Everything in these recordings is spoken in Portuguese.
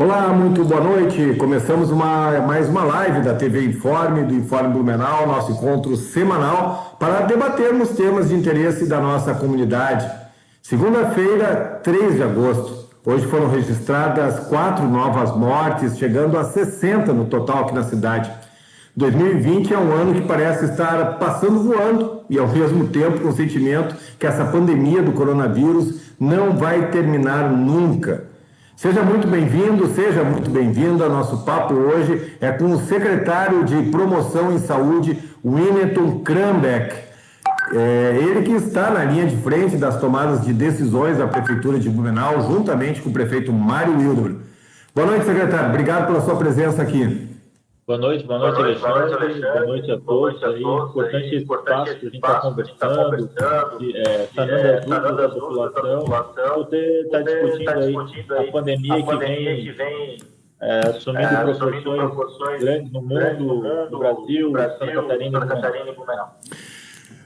Olá, muito boa noite. Começamos mais uma live da TV Informe, do Informe Blumenau, nosso encontro semanal para debatermos temas de interesse da nossa comunidade. Segunda-feira, 3 de agosto. Hoje foram registradas 4 novas mortes, chegando a 60 no total aqui na cidade. 2020 é um ano que parece estar passando voando e, ao mesmo tempo, com o sentimento que essa pandemia do coronavírus não vai terminar nunca. Seja muito bem-vindo, seja muito bem-vinda. Nosso papo hoje é com o secretário de Promoção em Saúde, Winneton Krambeck. Ele que está na linha de frente das tomadas de decisões da Prefeitura de Blumenau, juntamente com o prefeito Mário Wildner. Boa noite, secretário. Obrigado pela sua presença aqui. Boa noite, Alexandre. Boa noite a todos. Aí, importante espaço para a gente estar conversando, sanando as dúvidas da população. Você está discutindo aí a pandemia que vem assumindo proporções grandes no mundo, no Brasil, Santa Catarina e Blumenau.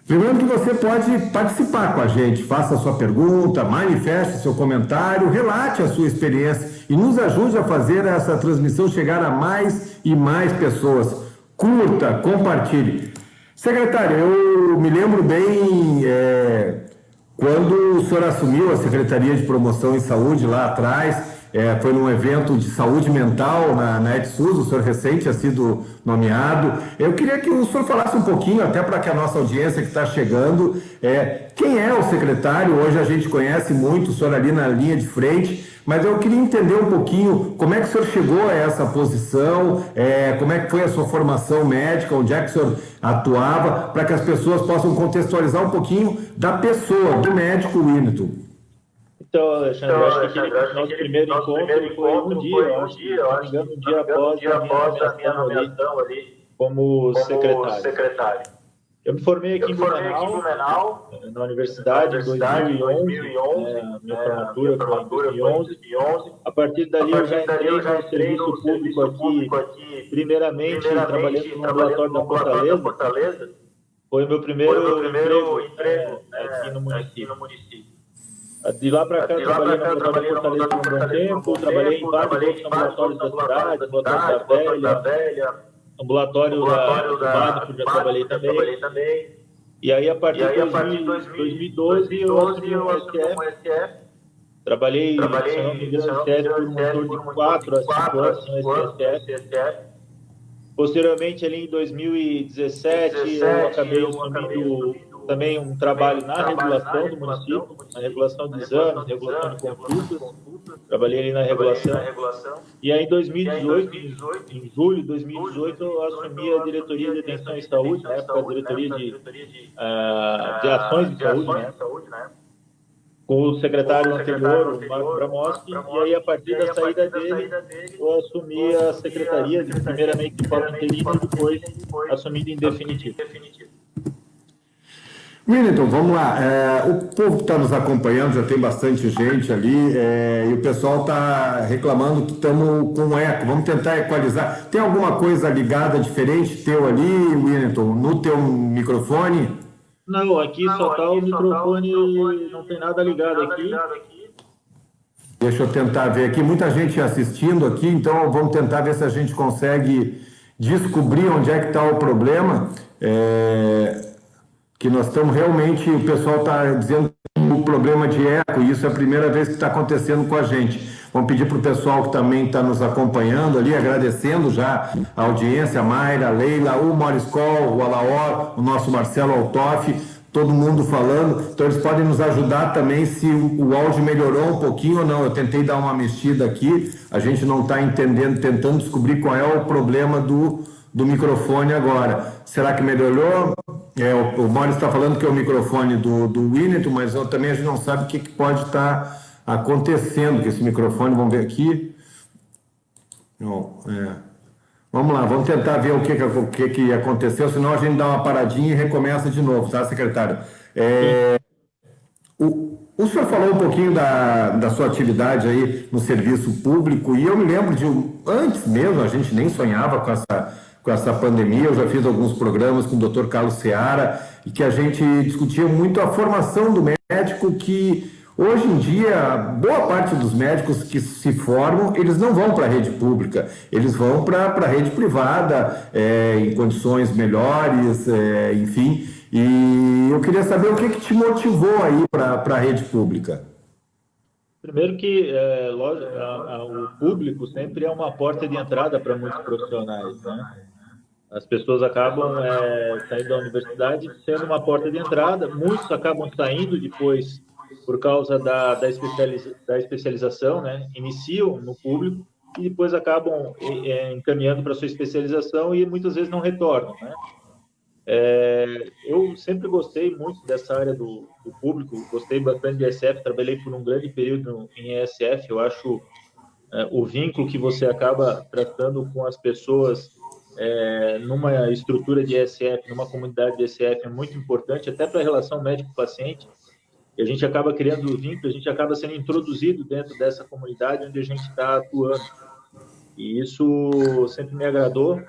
Lembrando que você pode participar com a gente, faça a sua pergunta, manifeste seu comentário, relate a sua experiência e nos ajude a fazer essa transmissão chegar a mais e mais pessoas. Curta, compartilhe. Secretário, eu me lembro bem quando o senhor assumiu a Secretaria de Promoção em Saúde lá atrás, foi num evento de saúde mental na EdSUS, o senhor recente tinha sido nomeado. Eu queria que o senhor falasse um pouquinho, até para que a nossa audiência que está chegando, quem é o secretário? Hoje a gente conhece muito o senhor ali na linha de frente, mas eu queria entender um pouquinho como é que o senhor chegou a essa posição, como é que foi a sua formação médica, onde é que o senhor atuava, para que as pessoas possam contextualizar um pouquinho da pessoa, do médico Winneton. Então, Alexandre, eu acho que nosso primeiro encontro foi um dia após a minha nomeação ali como secretário. Eu me formei aqui em Blumenau, na universidade, em 2011, minha formatura foi em 2011. A partir dali eu já entrei no serviço público aqui, primeiramente trabalhando no ambulatório da Fortaleza. Foi o meu primeiro emprego aqui no município. De lá para cá, trabalhei no ambulatório da Fortaleza por um bom tempo, trabalhei em vários ambulatórios da cidade, ambulatório da Velha, ambulatório do Bado, que já trabalhei também. E aí, a partir de 2012, eu assumi o STF. Trabalhei, se não me engano, no STF por um torno de 4 a 5 anos no STF. Posteriormente, ali em 2017, eu acabei assumindo também um trabalho na regulação do município, na regulação de exames, regulação de consultas. Trabalhei ali na regulação. E aí, em 2018, em julho de 2018, eu assumi a diretoria de atenção em saúde, na época a diretoria de ações de saúde, né? Com o secretário anterior, o Marco Bramoski, e aí, a partir da saída dele, eu assumi a secretaria, primeiramente de forma interina e depois assumindo em definitivo. Winneton, vamos lá. O povo que está nos acompanhando, já tem bastante gente ali, e o pessoal está reclamando que estamos com eco. Vamos tentar equalizar. Tem alguma coisa ligada diferente teu ali, Winneton, no teu microfone? Não, aqui só está o microfone, não tem nada ligado aqui. Deixa eu tentar ver aqui. Muita gente assistindo aqui, então vamos tentar ver se a gente consegue descobrir onde é que está o problema. Que nós estamos realmente, o pessoal está dizendo o problema de eco, e isso é a primeira vez que está acontecendo com a gente. Vamos pedir para o pessoal que também está nos acompanhando ali, agradecendo já a audiência, a Mayra, a Leila, o Moriscol, o Alaor, o nosso Marcelo Altoff, todo mundo falando. Então eles podem nos ajudar também se o áudio melhorou um pouquinho ou não. Eu tentei dar uma mexida aqui, a gente não está entendendo, tentando descobrir qual é o problema do microfone agora. Será que melhorou? O Maurício está falando que é o microfone do Winneton, mas também a gente não sabe o que pode estar acontecendo com esse microfone. Vamos ver aqui. Vamos lá, vamos tentar ver o que aconteceu, senão a gente dá uma paradinha e recomeça de novo, tá, secretário? O senhor falou um pouquinho da sua atividade aí no serviço público, e eu me lembro antes mesmo, a gente nem sonhava com essa pandemia. Eu já fiz alguns programas com o Dr. Carlos Seara, e que a gente discutia muito a formação do médico, que Hoje em dia, boa parte dos médicos que se formam, eles não vão para a rede pública, eles vão para a rede privada, em condições melhores, enfim. E eu queria saber o que que te motivou aí para a rede pública. Primeiro que, lógico, o público sempre é uma porta de entrada para muitos profissionais, né? As pessoas acabam saindo da universidade sendo uma porta de entrada, muitos acabam saindo depois por causa da especialização, né? Iniciam no público e depois acabam encaminhando para sua especialização e muitas vezes não retornam, né? Eu sempre gostei muito dessa área do público, gostei bastante de ESF, trabalhei por um grande período em ESF, eu acho o vínculo que você acaba tratando com as pessoas numa estrutura de ESF, numa comunidade de ESF é muito importante, até para a relação médico-paciente, e a gente acaba criando o vínculo, a gente acaba sendo introduzido dentro dessa comunidade onde a gente está atuando. E isso sempre me agradou.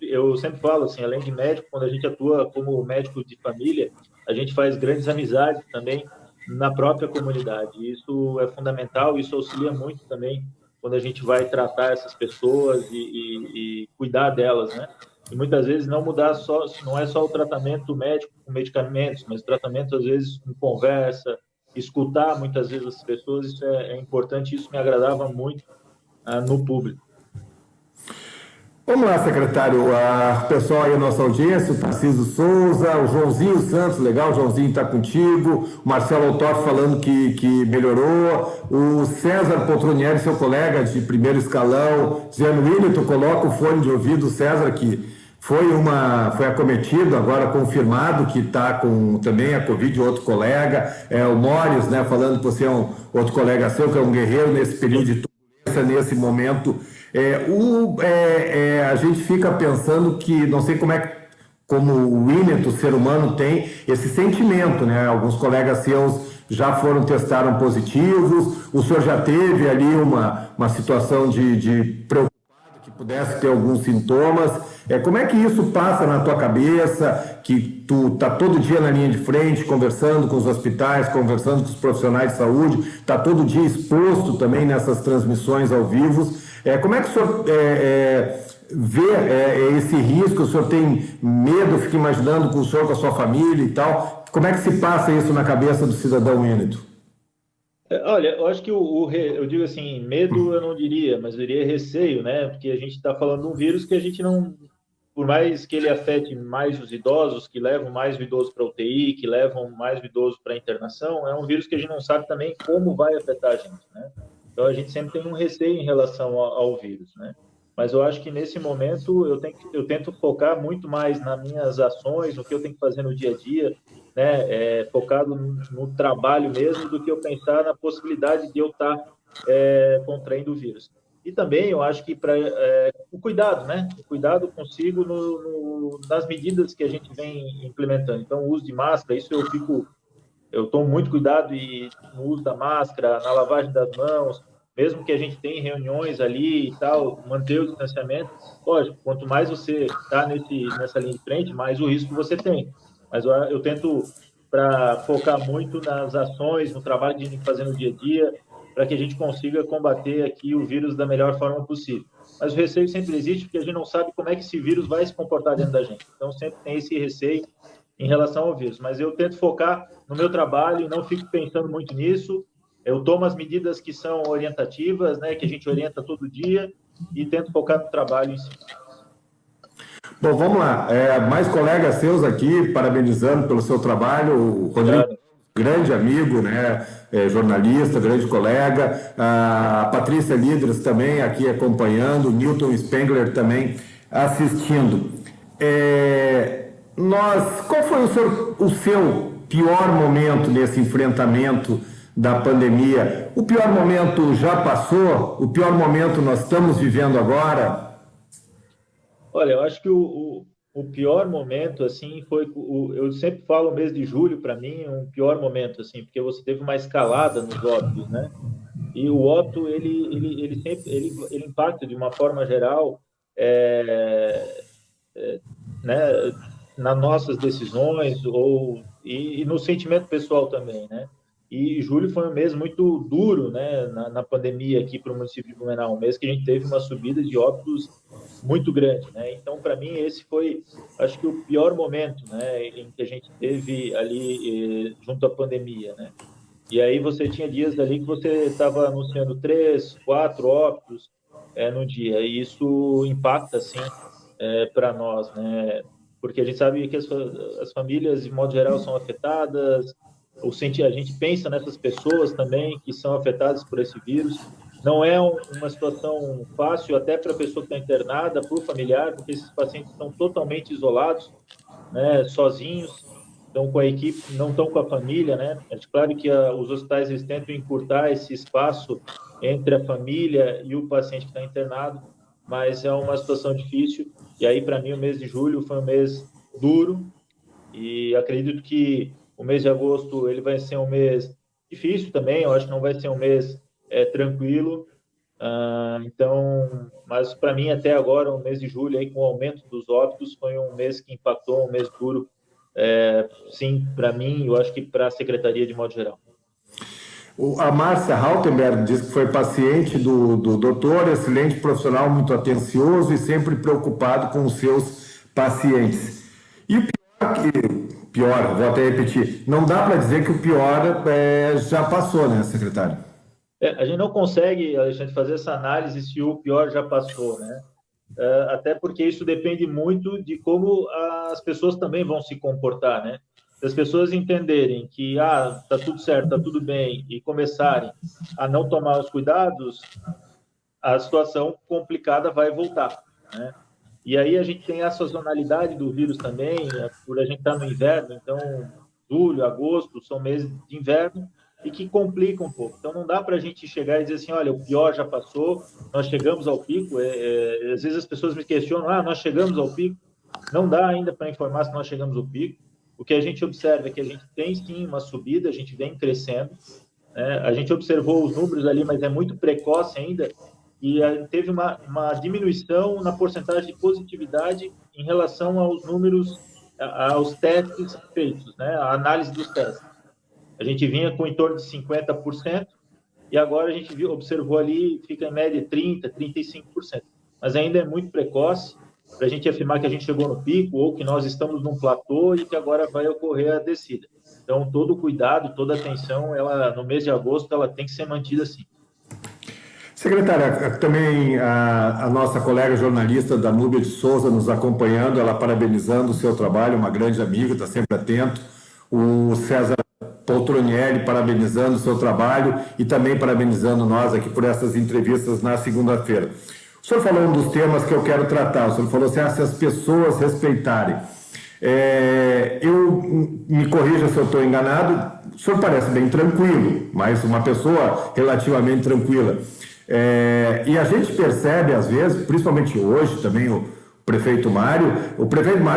Eu sempre falo assim, além de médico, quando a gente atua como médico de família, a gente faz grandes amizades também na própria comunidade. E isso é fundamental, isso auxilia muito também quando a gente vai tratar essas pessoas e cuidar delas, né? E muitas vezes não mudar só, não é só o tratamento médico com medicamentos, mas o tratamento às vezes com conversa, escutar muitas vezes as pessoas, isso é importante, isso me agradava muito no público. Vamos lá, secretário. O pessoal aí, a nossa audiência, o Tarcísio Souza, o Joãozinho Santos, legal, o Joãozinho está contigo, o Marcelo Autor falando que melhorou, o César Potronieri, seu colega de primeiro escalão, dizendo, William, tu coloca o fone de ouvido, César, que foi acometido, agora confirmado que está com também a Covid, outro colega, o Mores, né, falando que você é um outro colega seu, que é um guerreiro nesse período de turbulência, nesse momento. A gente fica pensando que, não sei como o Winnet, o ser humano, tem esse sentimento, né? Alguns colegas seus já testaram positivos, o senhor já teve ali uma situação de preocupação que pudesse ter alguns sintomas. Como é que isso passa na tua cabeça, que tu tá todo dia na linha de frente, conversando com os hospitais, conversando com os profissionais de saúde, tá todo dia exposto também nessas transmissões ao vivo. Como é que o senhor vê esse risco? O senhor tem medo, fica imaginando com o senhor, com a sua família e tal? Como é que se passa isso na cabeça do cidadão Wínito? Olha, eu acho que eu digo assim, medo eu não diria, mas eu diria receio, né? Porque a gente está falando de um vírus que a gente não, por mais que ele afete mais os idosos, que levam mais o idoso para UTI, que levam mais o idoso para internação, é um vírus que a gente não sabe também como vai afetar a gente, né? Então a gente sempre tem um receio em relação ao vírus, né? Mas eu acho que nesse momento eu tento focar muito mais nas minhas ações, no que eu tenho que fazer no dia a dia, né, focado no trabalho mesmo, do que eu pensar na possibilidade de eu estar contraindo o vírus. E também eu acho que o cuidado, né? O cuidado consigo nas medidas que a gente vem implementando. Então, o uso de máscara, eu tomo muito cuidado no uso da máscara, na lavagem das mãos, mesmo que a gente tenha reuniões ali e tal, manter o distanciamento. Lógico, quanto mais você está nessa linha de frente, mais o risco você tem. Mas eu tento para focar muito nas ações, no trabalho que a gente fazer no dia a dia, para que a gente consiga combater aqui o vírus da melhor forma possível. Mas o receio sempre existe, porque a gente não sabe como é que esse vírus vai se comportar dentro da gente. Então, sempre tem esse receio em relação ao vírus. Mas eu tento focar no meu trabalho e não fico pensando muito nisso. Eu tomo as medidas que são orientativas, né, que a gente orienta todo dia, e tento focar no trabalho em si. Bom, vamos lá. Mais colegas seus aqui, parabenizando pelo seu trabalho. O Rodrigo, Obrigado. grande amigo, né? Jornalista, grande colega. A Patrícia Líderes também aqui acompanhando. O Newton Spengler também assistindo. Qual foi o seu pior momento nesse enfrentamento da pandemia? O pior momento já passou? O pior momento nós estamos vivendo agora? Olha, eu acho que o pior momento, assim, eu sempre falo o mês de julho, para mim, um pior momento, assim, porque você teve uma escalada nos óbitos, né? E o óbito, ele sempre, ele impacta de uma forma geral, é, né, nas nossas decisões e no sentimento pessoal também, né? E julho foi um mês muito duro, né, na pandemia aqui para o município de Blumenau, um mês que a gente teve uma subida de óbitos muito grande, né? Então, para mim, esse foi, acho que, o pior momento, né, em que a gente teve ali junto à pandemia, né? E aí você tinha dias ali que você estava anunciando 3, 4 óbitos no dia, e isso impacta, assim, para nós, né? Porque a gente sabe que as famílias, de modo geral, são afetadas, a gente pensa nessas pessoas também que são afetadas por esse vírus. Não é uma situação fácil até para a pessoa que está internada, para o familiar, porque esses pacientes estão totalmente isolados, né, sozinhos, estão com a equipe, não estão com a família, né? É claro que os hospitais eles tentam encurtar esse espaço entre a família e o paciente que está internado, mas é uma situação difícil. E aí, para mim, o mês de julho foi um mês duro e acredito que o mês de agosto ele vai ser um mês difícil também. Eu acho que não vai ser um mês tranquilo. Então, mas para mim até agora, o mês de julho, aí, com o aumento dos óbitos, foi um mês que impactou, um mês duro, sim, para mim, eu acho que para a secretaria de modo geral. A Márcia Rautenberg diz que foi paciente do doutor, excelente profissional, muito atencioso e sempre preocupado com os seus pacientes. E o pior, vou até repetir, não dá para dizer que o pior já passou, né, secretário? A gente não consegue, Alexandre, fazer essa análise se o pior já passou, né? Até porque isso depende muito de como as pessoas também vão se comportar, né? Se as pessoas entenderem que tá tudo certo, tá tudo bem, e começarem a não tomar os cuidados, a situação complicada vai voltar, né? E aí a gente tem a sazonalidade do vírus também, por a gente estar no inverno, então julho, agosto são meses de inverno e que complicam um pouco. Então não dá para a gente chegar e dizer assim, olha, o pior já passou, nós chegamos ao pico. Às vezes as pessoas me questionam, nós chegamos ao pico. Não dá ainda para informar se nós chegamos ao pico. O que a gente observa é que a gente tem sim uma subida, a gente vem crescendo, né? A gente observou os números ali, mas é muito precoce ainda, e teve uma diminuição na porcentagem de positividade em relação aos números, aos testes feitos, né? A análise dos testes. A gente vinha com em torno de 50%, e agora a gente observou ali, fica em média 30%, 35%. Mas ainda é muito precoce para a gente afirmar que a gente chegou no pico ou que nós estamos num platô e que agora vai ocorrer a descida. Então, todo o cuidado, toda a atenção, no mês de agosto, ela tem que ser mantida assim. Secretária, também a nossa colega jornalista Danúbia de Souza nos acompanhando, ela parabenizando o seu trabalho, uma grande amiga, está sempre atento. O César Poltronielli parabenizando o seu trabalho e também parabenizando nós aqui por essas entrevistas na segunda-feira. O senhor falou um dos temas que eu quero tratar, o senhor falou assim, se as pessoas respeitarem. Me corrija se eu estou enganado, o senhor parece bem tranquilo, mas uma pessoa relativamente tranquila. E a gente percebe, às vezes, principalmente hoje também, o prefeito Mário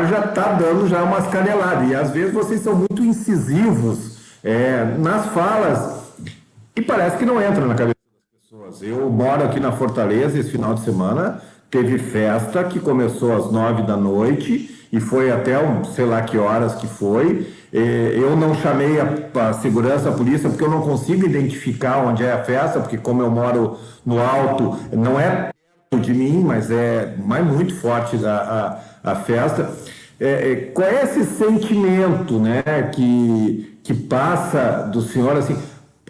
já está dando já umas caneladas, e às vezes vocês são muito incisivos nas falas, e parece que não entra na cabeça das pessoas. Eu moro aqui na Fortaleza, esse final de semana teve festa que começou às 9 da noite e foi até sei lá que horas que foi. Eu não chamei a segurança, a polícia, porque eu não consigo identificar onde é a festa, porque como eu moro no alto, não é perto de mim, mas é muito forte a festa. Qual é esse sentimento, né, que passa do senhor, assim?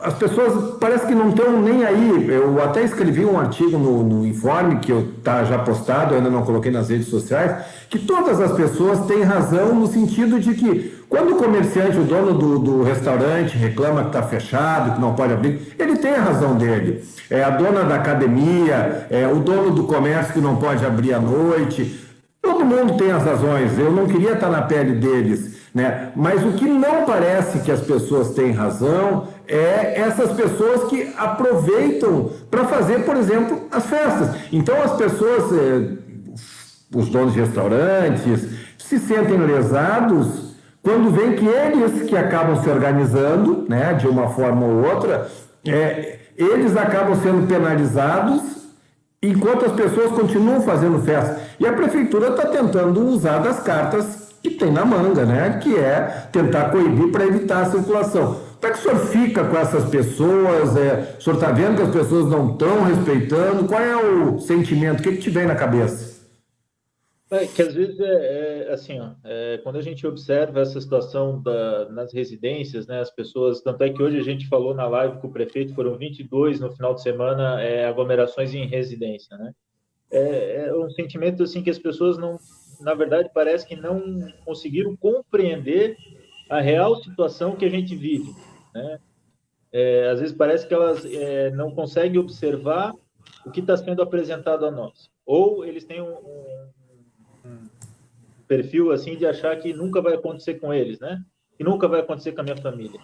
As pessoas parece que não estão nem aí. Eu até escrevi um artigo no Informe, que está já postado, eu ainda não coloquei nas redes sociais, que todas as pessoas têm razão no sentido de que quando o comerciante, o dono do restaurante reclama que está fechado, que não pode abrir, ele tem a razão dele. A dona da academia, o dono do comércio que não pode abrir à noite, todo mundo tem as razões. Eu não queria estar na pele deles, né? Mas o que não parece que as pessoas têm razão é essas pessoas que aproveitam para fazer, por exemplo, as festas. Então as pessoas, os donos de restaurantes, se sentem lesados quando veem que eles que acabam se organizando, né, de uma forma ou outra, eles acabam sendo penalizados enquanto as pessoas continuam fazendo festa. E a prefeitura está tentando usar das cartas que tem na manga, né? Que é tentar coibir para evitar a circulação. Como é que o senhor fica com essas pessoas? O senhor está vendo que as pessoas não estão respeitando? Qual é o sentimento? O que te vem na cabeça? Que às vezes assim, ó, quando a gente observa essa situação nas residências, né, as pessoas, tanto é que hoje a gente falou na live com o prefeito, foram 22 no final de semana, aglomerações em residência, né? É um sentimento assim que as pessoas não, na verdade, parece que não conseguiram compreender a real situação que a gente vive, né? Às vezes parece que elas não conseguem observar o que está sendo apresentado a nós, ou eles têm um perfil assim de achar que nunca vai acontecer com eles, né? Que nunca vai acontecer com a minha família.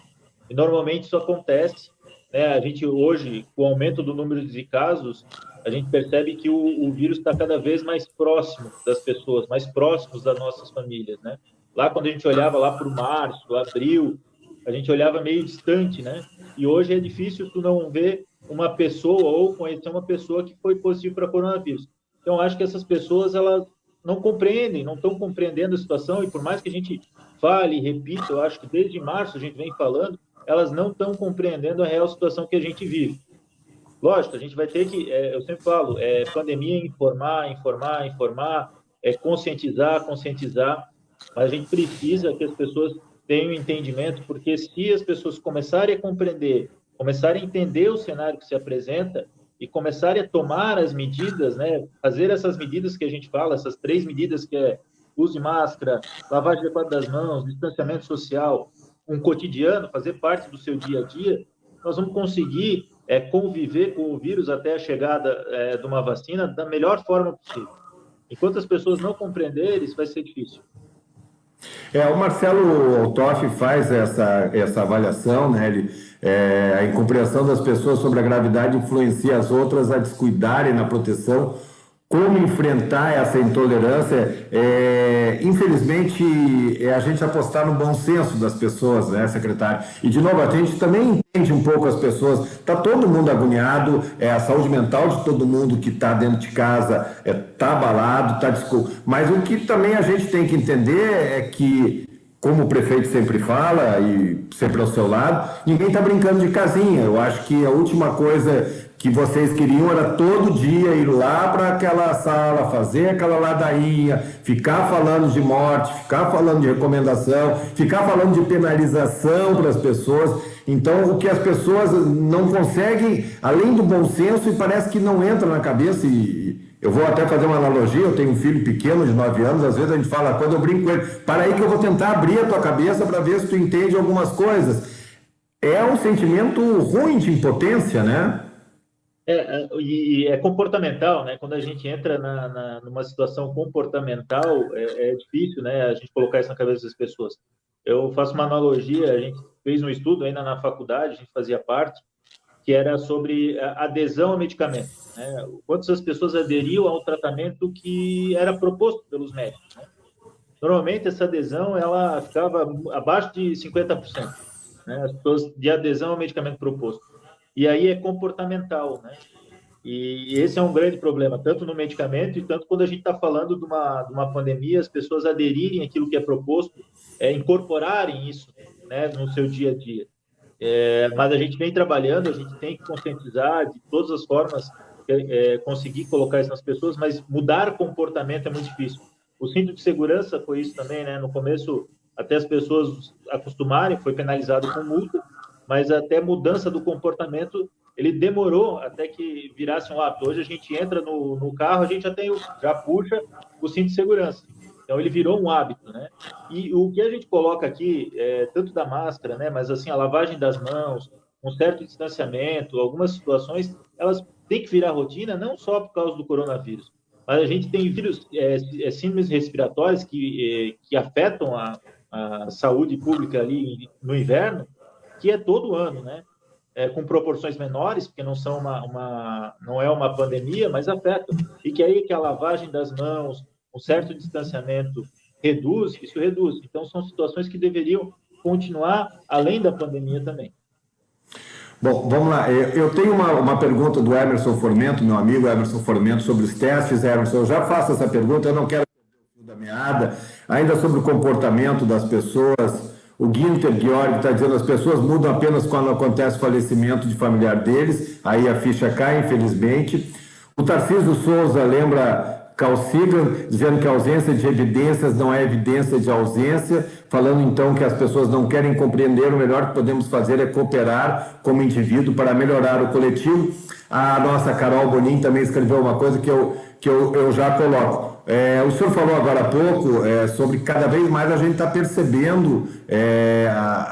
E normalmente isso acontece, né? A gente hoje, com o aumento do número de casos, a gente percebe que o vírus está cada vez mais próximo das pessoas, mais próximos das nossas famílias, né? Lá quando a gente olhava lá para o março, abril, a gente olhava meio distante, né? E hoje é difícil tu não ver uma pessoa ou conhecer uma pessoa que foi positiva para coronavírus. Então, acho que essas pessoas, elas não compreendem, não estão compreendendo a situação, e por mais que a gente fale e repita, eu acho que desde março a gente vem falando, elas não estão compreendendo a real situação que a gente vive. Lógico, a gente vai ter que, eu sempre falo, pandemia, informar, conscientizar, mas a gente precisa que as pessoas tenham entendimento, porque se as pessoas começarem a compreender, começarem a entender o cenário que se apresenta e começarem a tomar as medidas, né, fazer essas medidas que a gente fala, essas 3 medidas que é uso de máscara, lavagem adequada das mãos, distanciamento social, um cotidiano, fazer parte do seu dia a dia, nós vamos conseguir conviver com o vírus até a chegada de uma vacina da melhor forma possível. Enquanto as pessoas não compreenderem, isso vai ser difícil. O Marcelo Altoff faz essa avaliação, né? A incompreensão das pessoas sobre a gravidade influencia as outras a descuidarem na proteção. Como enfrentar essa intolerância? Infelizmente, a gente apostar no bom senso das pessoas, né, secretário? E, de novo, a gente também entende um pouco as pessoas. Está todo mundo agoniado, a saúde mental de todo mundo que está dentro de casa está abalado, mas o que também a gente tem que entender é que, como o prefeito sempre fala, e sempre ao seu lado, ninguém está brincando de casinha. Eu acho que a última coisa que vocês queriam era todo dia ir lá para aquela sala, fazer aquela ladainha, ficar falando de morte, ficar falando de recomendação, ficar falando de penalização para as pessoas. Então, o que as pessoas não conseguem, além do bom senso, e parece que não entra na cabeça, e eu vou até fazer uma analogia, eu tenho um filho pequeno de 9 anos, às vezes a gente fala, quando eu brinco com ele, para aí que eu vou tentar abrir a tua cabeça para ver se tu entende algumas coisas. É um sentimento ruim de impotência, né? E é comportamental, né? Quando a gente entra numa situação comportamental, é difícil, né? A gente colocar isso na cabeça das pessoas. Eu faço uma analogia, a gente fez um estudo ainda na faculdade, a gente fazia parte, que era sobre a adesão ao medicamento, né? Quantas as pessoas aderiam ao tratamento que era proposto pelos médicos, né? Normalmente, essa adesão, ela ficava abaixo de 50%, né? As pessoas de adesão ao medicamento proposto. E aí é comportamental, né? E esse é um grande problema, tanto no medicamento e tanto quando a gente está falando de uma pandemia, as pessoas aderirem àquilo que é proposto, incorporarem isso, né, no seu dia a dia. Mas a gente vem trabalhando, a gente tem que conscientizar de todas as formas, conseguir colocar isso nas pessoas, mas mudar comportamento é muito difícil. O cinto de segurança foi isso também, né? No começo, até as pessoas acostumarem, foi penalizado com multa, mas até mudança do comportamento, ele demorou até que virasse um hábito. Hoje a gente entra no carro, a gente já puxa o cinto de segurança. Então ele virou um hábito, né? E o que a gente coloca aqui, tanto da máscara, né? Mas assim, a lavagem das mãos, um certo distanciamento, algumas situações, elas têm que virar rotina, não só por causa do coronavírus, mas a gente tem vírus, síndromes respiratórias que afetam a saúde pública ali no inverno, que é todo ano, né? Com proporções menores, porque não é uma pandemia, mas afeta. E que aí que a lavagem das mãos, um certo distanciamento isso reduz. Então, são situações que deveriam continuar além da pandemia também. Bom, vamos lá. Eu tenho uma pergunta do Emerson Formento, meu amigo Emerson Formento, sobre os testes. Emerson, eu já faço essa pergunta, eu não quero perder o fio da meada. Ainda sobre o comportamento das pessoas, O Guinter Georg está dizendo as pessoas mudam apenas quando acontece o falecimento de familiar deles, aí a ficha cai, infelizmente. O Tarcísio Souza lembra Carl Sagan, dizendo que a ausência de evidências não é evidência de ausência, falando então que as pessoas não querem compreender, o melhor que podemos fazer é cooperar como indivíduo para melhorar o coletivo. A nossa Carol Bonin também escreveu uma coisa que eu já coloco. O senhor falou agora há pouco sobre cada vez mais a gente está percebendo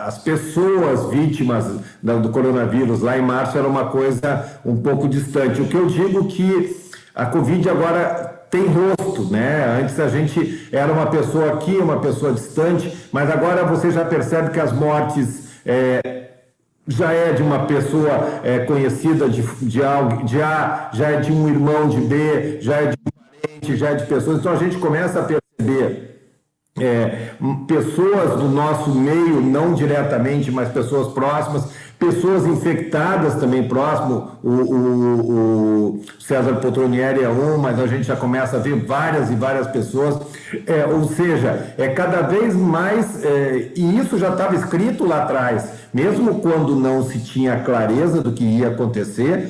as pessoas vítimas do coronavírus. Lá em março era uma coisa um pouco distante. O que eu digo que a Covid agora tem rosto, né? Antes a gente era uma pessoa aqui, uma pessoa distante, mas agora você já percebe que as mortes já é de uma pessoa conhecida de algo, já é de um irmão de B, já é de um parente, já é de pessoas. Então a gente começa a perceber pessoas do nosso meio, não diretamente, mas pessoas próximas, pessoas infectadas também próximo. O César Potronieri é um, mas a gente já começa a ver várias e várias pessoas, ou seja, cada vez mais, e isso já estava escrito lá atrás, mesmo quando não se tinha clareza do que ia acontecer,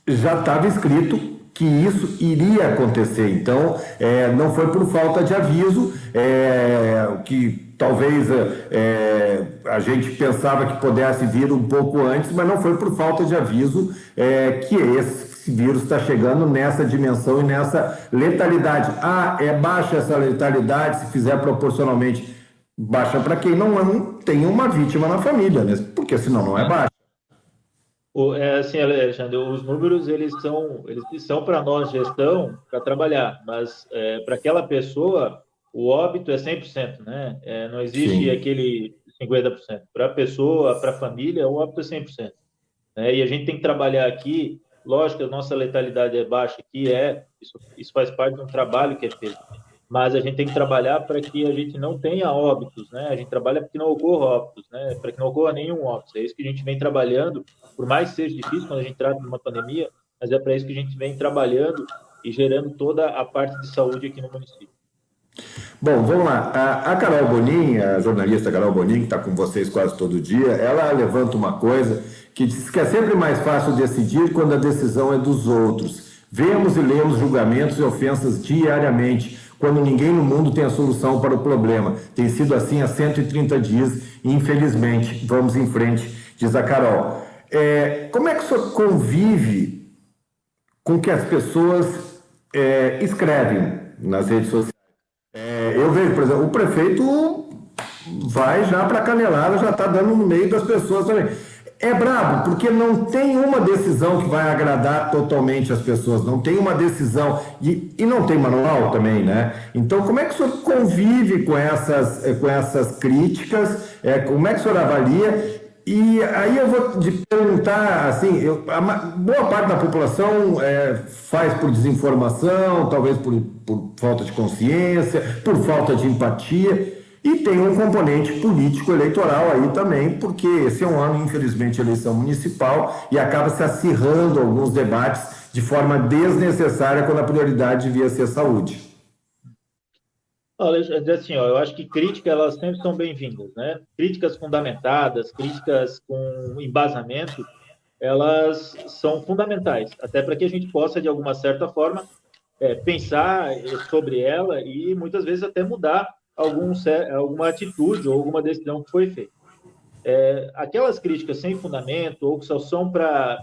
já estava escrito que isso iria acontecer. Então, não foi por falta de aviso, que talvez a gente pensava que pudesse vir um pouco antes, mas não foi por falta de aviso que esse vírus está chegando nessa dimensão e nessa letalidade. É baixa essa letalidade se fizer proporcionalmente. Baixa para quem não tem uma vítima na família, né? Porque senão não é baixa. Assim, Alexandre, os números eles são para nós gestão para trabalhar, mas para aquela pessoa o óbito é 100%, né? Não existe Sim. aquele 50%. Para a pessoa, para a família, o óbito é 100%. E a gente tem que trabalhar aqui. Lógico que a nossa letalidade é baixa aqui, isso faz parte de um trabalho que é feito. Mas a gente tem que trabalhar para que a gente não tenha óbitos, né? A gente trabalha para que não ocorra óbitos, né? Para que não ocorra nenhum óbito. É isso que a gente vem trabalhando, por mais que seja difícil quando a gente trata de uma pandemia, mas é para isso que a gente vem trabalhando e gerando toda a parte de saúde aqui no município. Bom, vamos lá. A Carol Bonin, a jornalista Carol Bonin, que está com vocês quase todo dia, ela levanta uma coisa que diz que é sempre mais fácil decidir quando a decisão é dos outros. Vemos e lemos julgamentos e ofensas diariamente, quando ninguém no mundo tem a solução para o problema. Tem sido assim há 130 dias e, infelizmente, vamos em frente, diz a Carol. Como é que o senhor convive com que as pessoas escrevem nas redes sociais? Eu vejo, por exemplo, o prefeito vai já para a canelada, já está dando no meio das pessoas também. É brabo, porque não tem uma decisão que vai agradar totalmente as pessoas, não tem uma decisão, e não tem manual também, né? Então, como é que o senhor convive com essas críticas? Como é que o senhor avalia? E aí eu vou te perguntar, assim, boa parte da população faz por desinformação, talvez por falta de consciência, por falta de empatia, e tem um componente político eleitoral aí também, porque esse é um ano, infelizmente, eleição municipal, e acaba se acirrando alguns debates de forma desnecessária, quando a prioridade devia ser a saúde. Olha, assim, eu acho que críticas elas sempre são bem-vindas, né? Críticas fundamentadas, críticas com embasamento, elas são fundamentais, até para que a gente possa, de alguma certa forma, pensar sobre ela e muitas vezes até mudar alguma atitude ou alguma decisão que foi feita. Aquelas críticas sem fundamento ou que só são para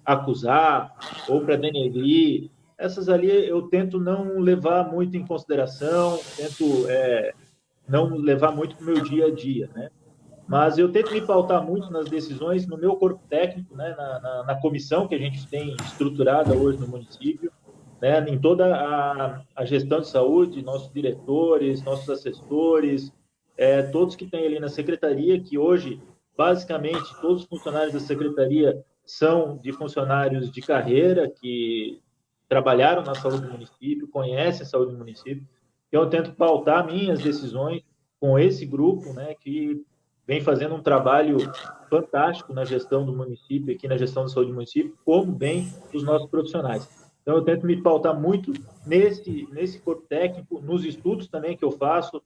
acusar ou para denegrir, essas ali eu tento não levar muito em consideração, tento não levar muito para o meu dia a dia, né? Mas eu tento me pautar muito nas decisões no meu corpo técnico, né? na comissão que a gente tem estruturada hoje no município, né? Em toda a gestão de saúde, nossos diretores, nossos assessores, todos que tem ali na secretaria, que hoje, basicamente, todos os funcionários da secretaria são de funcionários de carreira que trabalharam na saúde do município, conhecem a saúde do município. Então, eu tento pautar minhas decisões com esse grupo, né, que vem fazendo um trabalho fantástico na gestão do município, aqui na gestão da saúde do município, como bem os nossos profissionais. Então, eu tento me pautar muito nesse corpo técnico, nos estudos também que eu faço,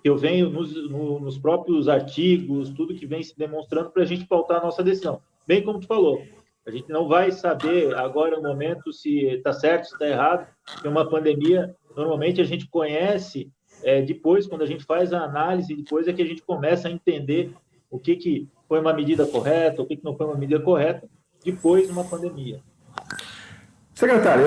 que eu venho nos próprios artigos, tudo que vem se demonstrando para a gente pautar a nossa decisão. Bem como tu falou, a gente não vai saber agora no momento se está certo, se está errado, porque uma pandemia, normalmente a gente conhece depois, quando a gente faz a análise, depois é que a gente começa a entender o que foi uma medida correta, o que não foi uma medida correta, depois de uma pandemia. Secretário,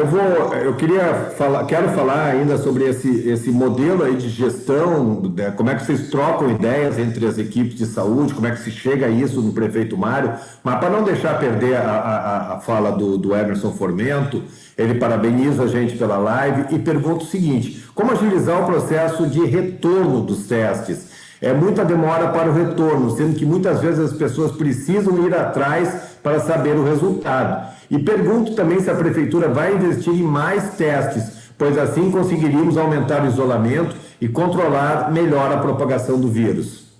quero falar ainda sobre esse modelo aí de gestão, como é que vocês trocam ideias entre as equipes de saúde, como é que se chega a isso no prefeito Mário, mas para não deixar perder a fala do Emerson Formento, ele parabeniza a gente pela live e pergunta o seguinte: como agilizar o processo de retorno dos testes? É muita demora para o retorno, sendo que muitas vezes as pessoas precisam ir atrás para saber o resultado. E pergunto também se a Prefeitura vai investir em mais testes, pois assim conseguiríamos aumentar o isolamento e controlar melhor a propagação do vírus.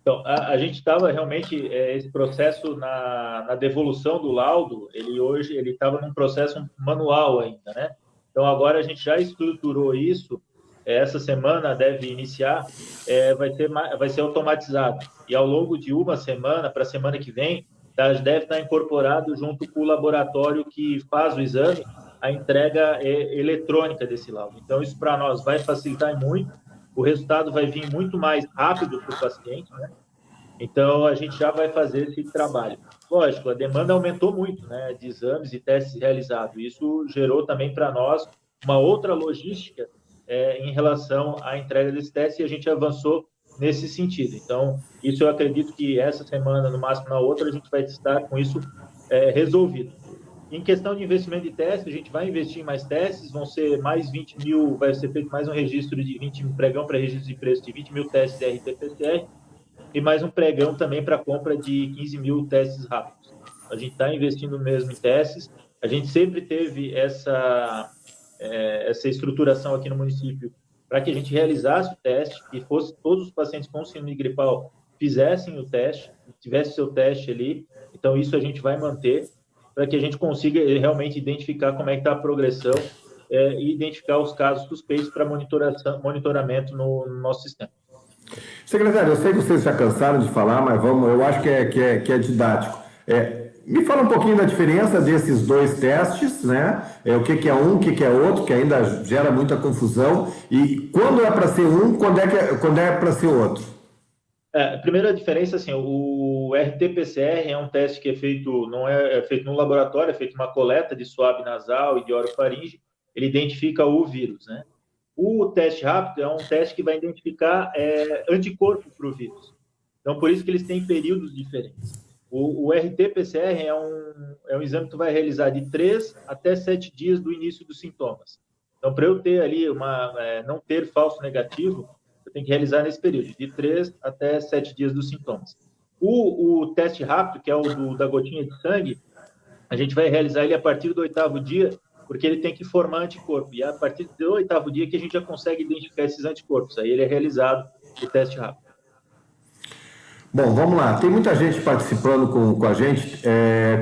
Então, a gente estava realmente, esse processo na devolução do laudo, ele estava num processo manual ainda, né? Então, agora a gente já estruturou isso. Essa semana deve iniciar, vai ser automatizado. E ao longo de uma semana, para a semana que vem, deve estar incorporado junto com o laboratório que faz o exame, a entrega eletrônica desse laudo. Então, isso para nós vai facilitar muito, o resultado vai vir muito mais rápido para o paciente, né? Então, a gente já vai fazer esse trabalho. Lógico, a demanda aumentou muito, né, de exames e testes realizados. Isso gerou também para nós uma outra logística em relação à entrega desse teste, e a gente avançou nesse sentido. Então, isso eu acredito que essa semana, no máximo na outra, a gente vai estar com isso resolvido. Em questão de investimento de testes, a gente vai investir em mais testes, vão ser mais 20 mil, vai ser feito mais um registro de 20 mil, pregão para registro de preço de 20 mil testes de RT-PCR, e mais um pregão também para compra de 15 mil testes rápidos. A gente está investindo mesmo em testes, a gente sempre teve essa estruturação aqui no município para que a gente realizasse o teste, que fosse todos os pacientes com síndrome gripal fizessem o teste, tivesse seu teste ali. Então, isso a gente vai manter para que a gente consiga realmente identificar como é que está a progressão e identificar os casos suspeitos para monitoramento no nosso sistema. Secretário, eu sei que vocês já cansaram de falar, mas eu acho que é didático. Me fala um pouquinho da diferença desses dois testes, né? O que é um, o que é outro, que ainda gera muita confusão. E quando é para ser um, quando é para ser outro? A primeira diferença, assim, o RT-PCR é um teste que não é feito no laboratório, é feito uma coleta de suave nasal e de orofaringe, ele identifica o vírus, né? O teste rápido é um teste que vai identificar anticorpo para o vírus. Então, por isso que eles têm períodos diferentes. O RT-PCR é um exame que tu vai realizar de 3 até 7 dias do início dos sintomas. Então, para eu ter ali não ter falso negativo, eu tenho que realizar nesse período, de 3 até 7 dias dos sintomas. O teste rápido, que é o da gotinha de sangue, a gente vai realizar ele a partir do 8º dia, porque ele tem que formar anticorpo. E é a partir do 8º dia que a gente já consegue identificar esses anticorpos. Aí ele é realizado o teste rápido. Bom, vamos lá. Tem muita gente participando com a gente.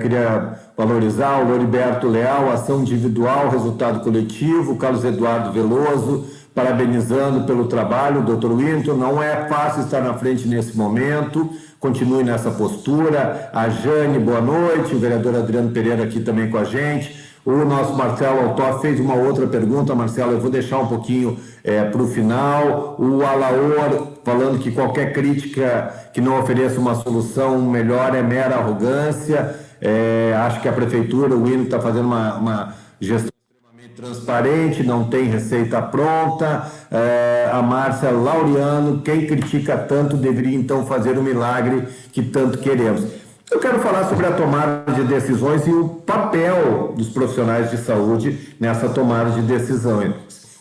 Queria valorizar o Loriberto Leal, ação individual, resultado coletivo. Carlos Eduardo Veloso, parabenizando pelo trabalho. Dr. Winton, não é fácil estar na frente nesse momento. Continue nessa postura. A Jane, boa noite. O vereador Adriano Pereira aqui também com a gente. O nosso Marcelo Altoff fez uma outra pergunta. Marcelo, eu vou deixar um pouquinho para o final. O Alaor falando que qualquer crítica que não ofereça uma solução melhor é mera arrogância. Acho que a prefeitura, o Hino, está fazendo uma gestão extremamente transparente, não tem receita pronta. A Márcia Laureano, quem critica tanto deveria então fazer o milagre que tanto queremos. Eu quero falar sobre a tomada de decisões e o papel dos profissionais de saúde nessa tomada de decisões.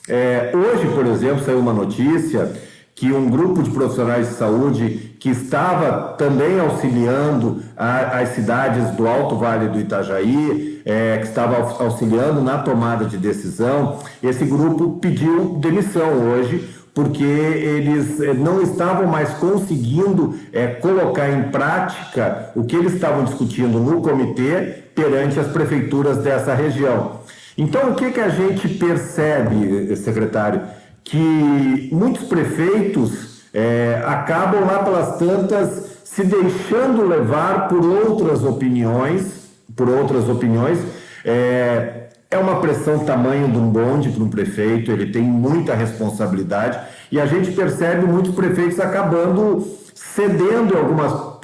Hoje, por exemplo, saiu uma notícia que um grupo de profissionais de saúde que estava também auxiliando as cidades do Alto Vale do Itajaí, que estava auxiliando na tomada de decisão, esse grupo pediu demissão hoje, porque eles não estavam mais conseguindo colocar em prática o que eles estavam discutindo no comitê perante as prefeituras dessa região. Então, o que a gente percebe, secretário? que muitos prefeitos acabam lá pelas tantas se deixando levar por outras opiniões, é uma pressão tamanho de um bonde para um prefeito, ele tem muita responsabilidade e a gente percebe muitos prefeitos acabando cedendo algumas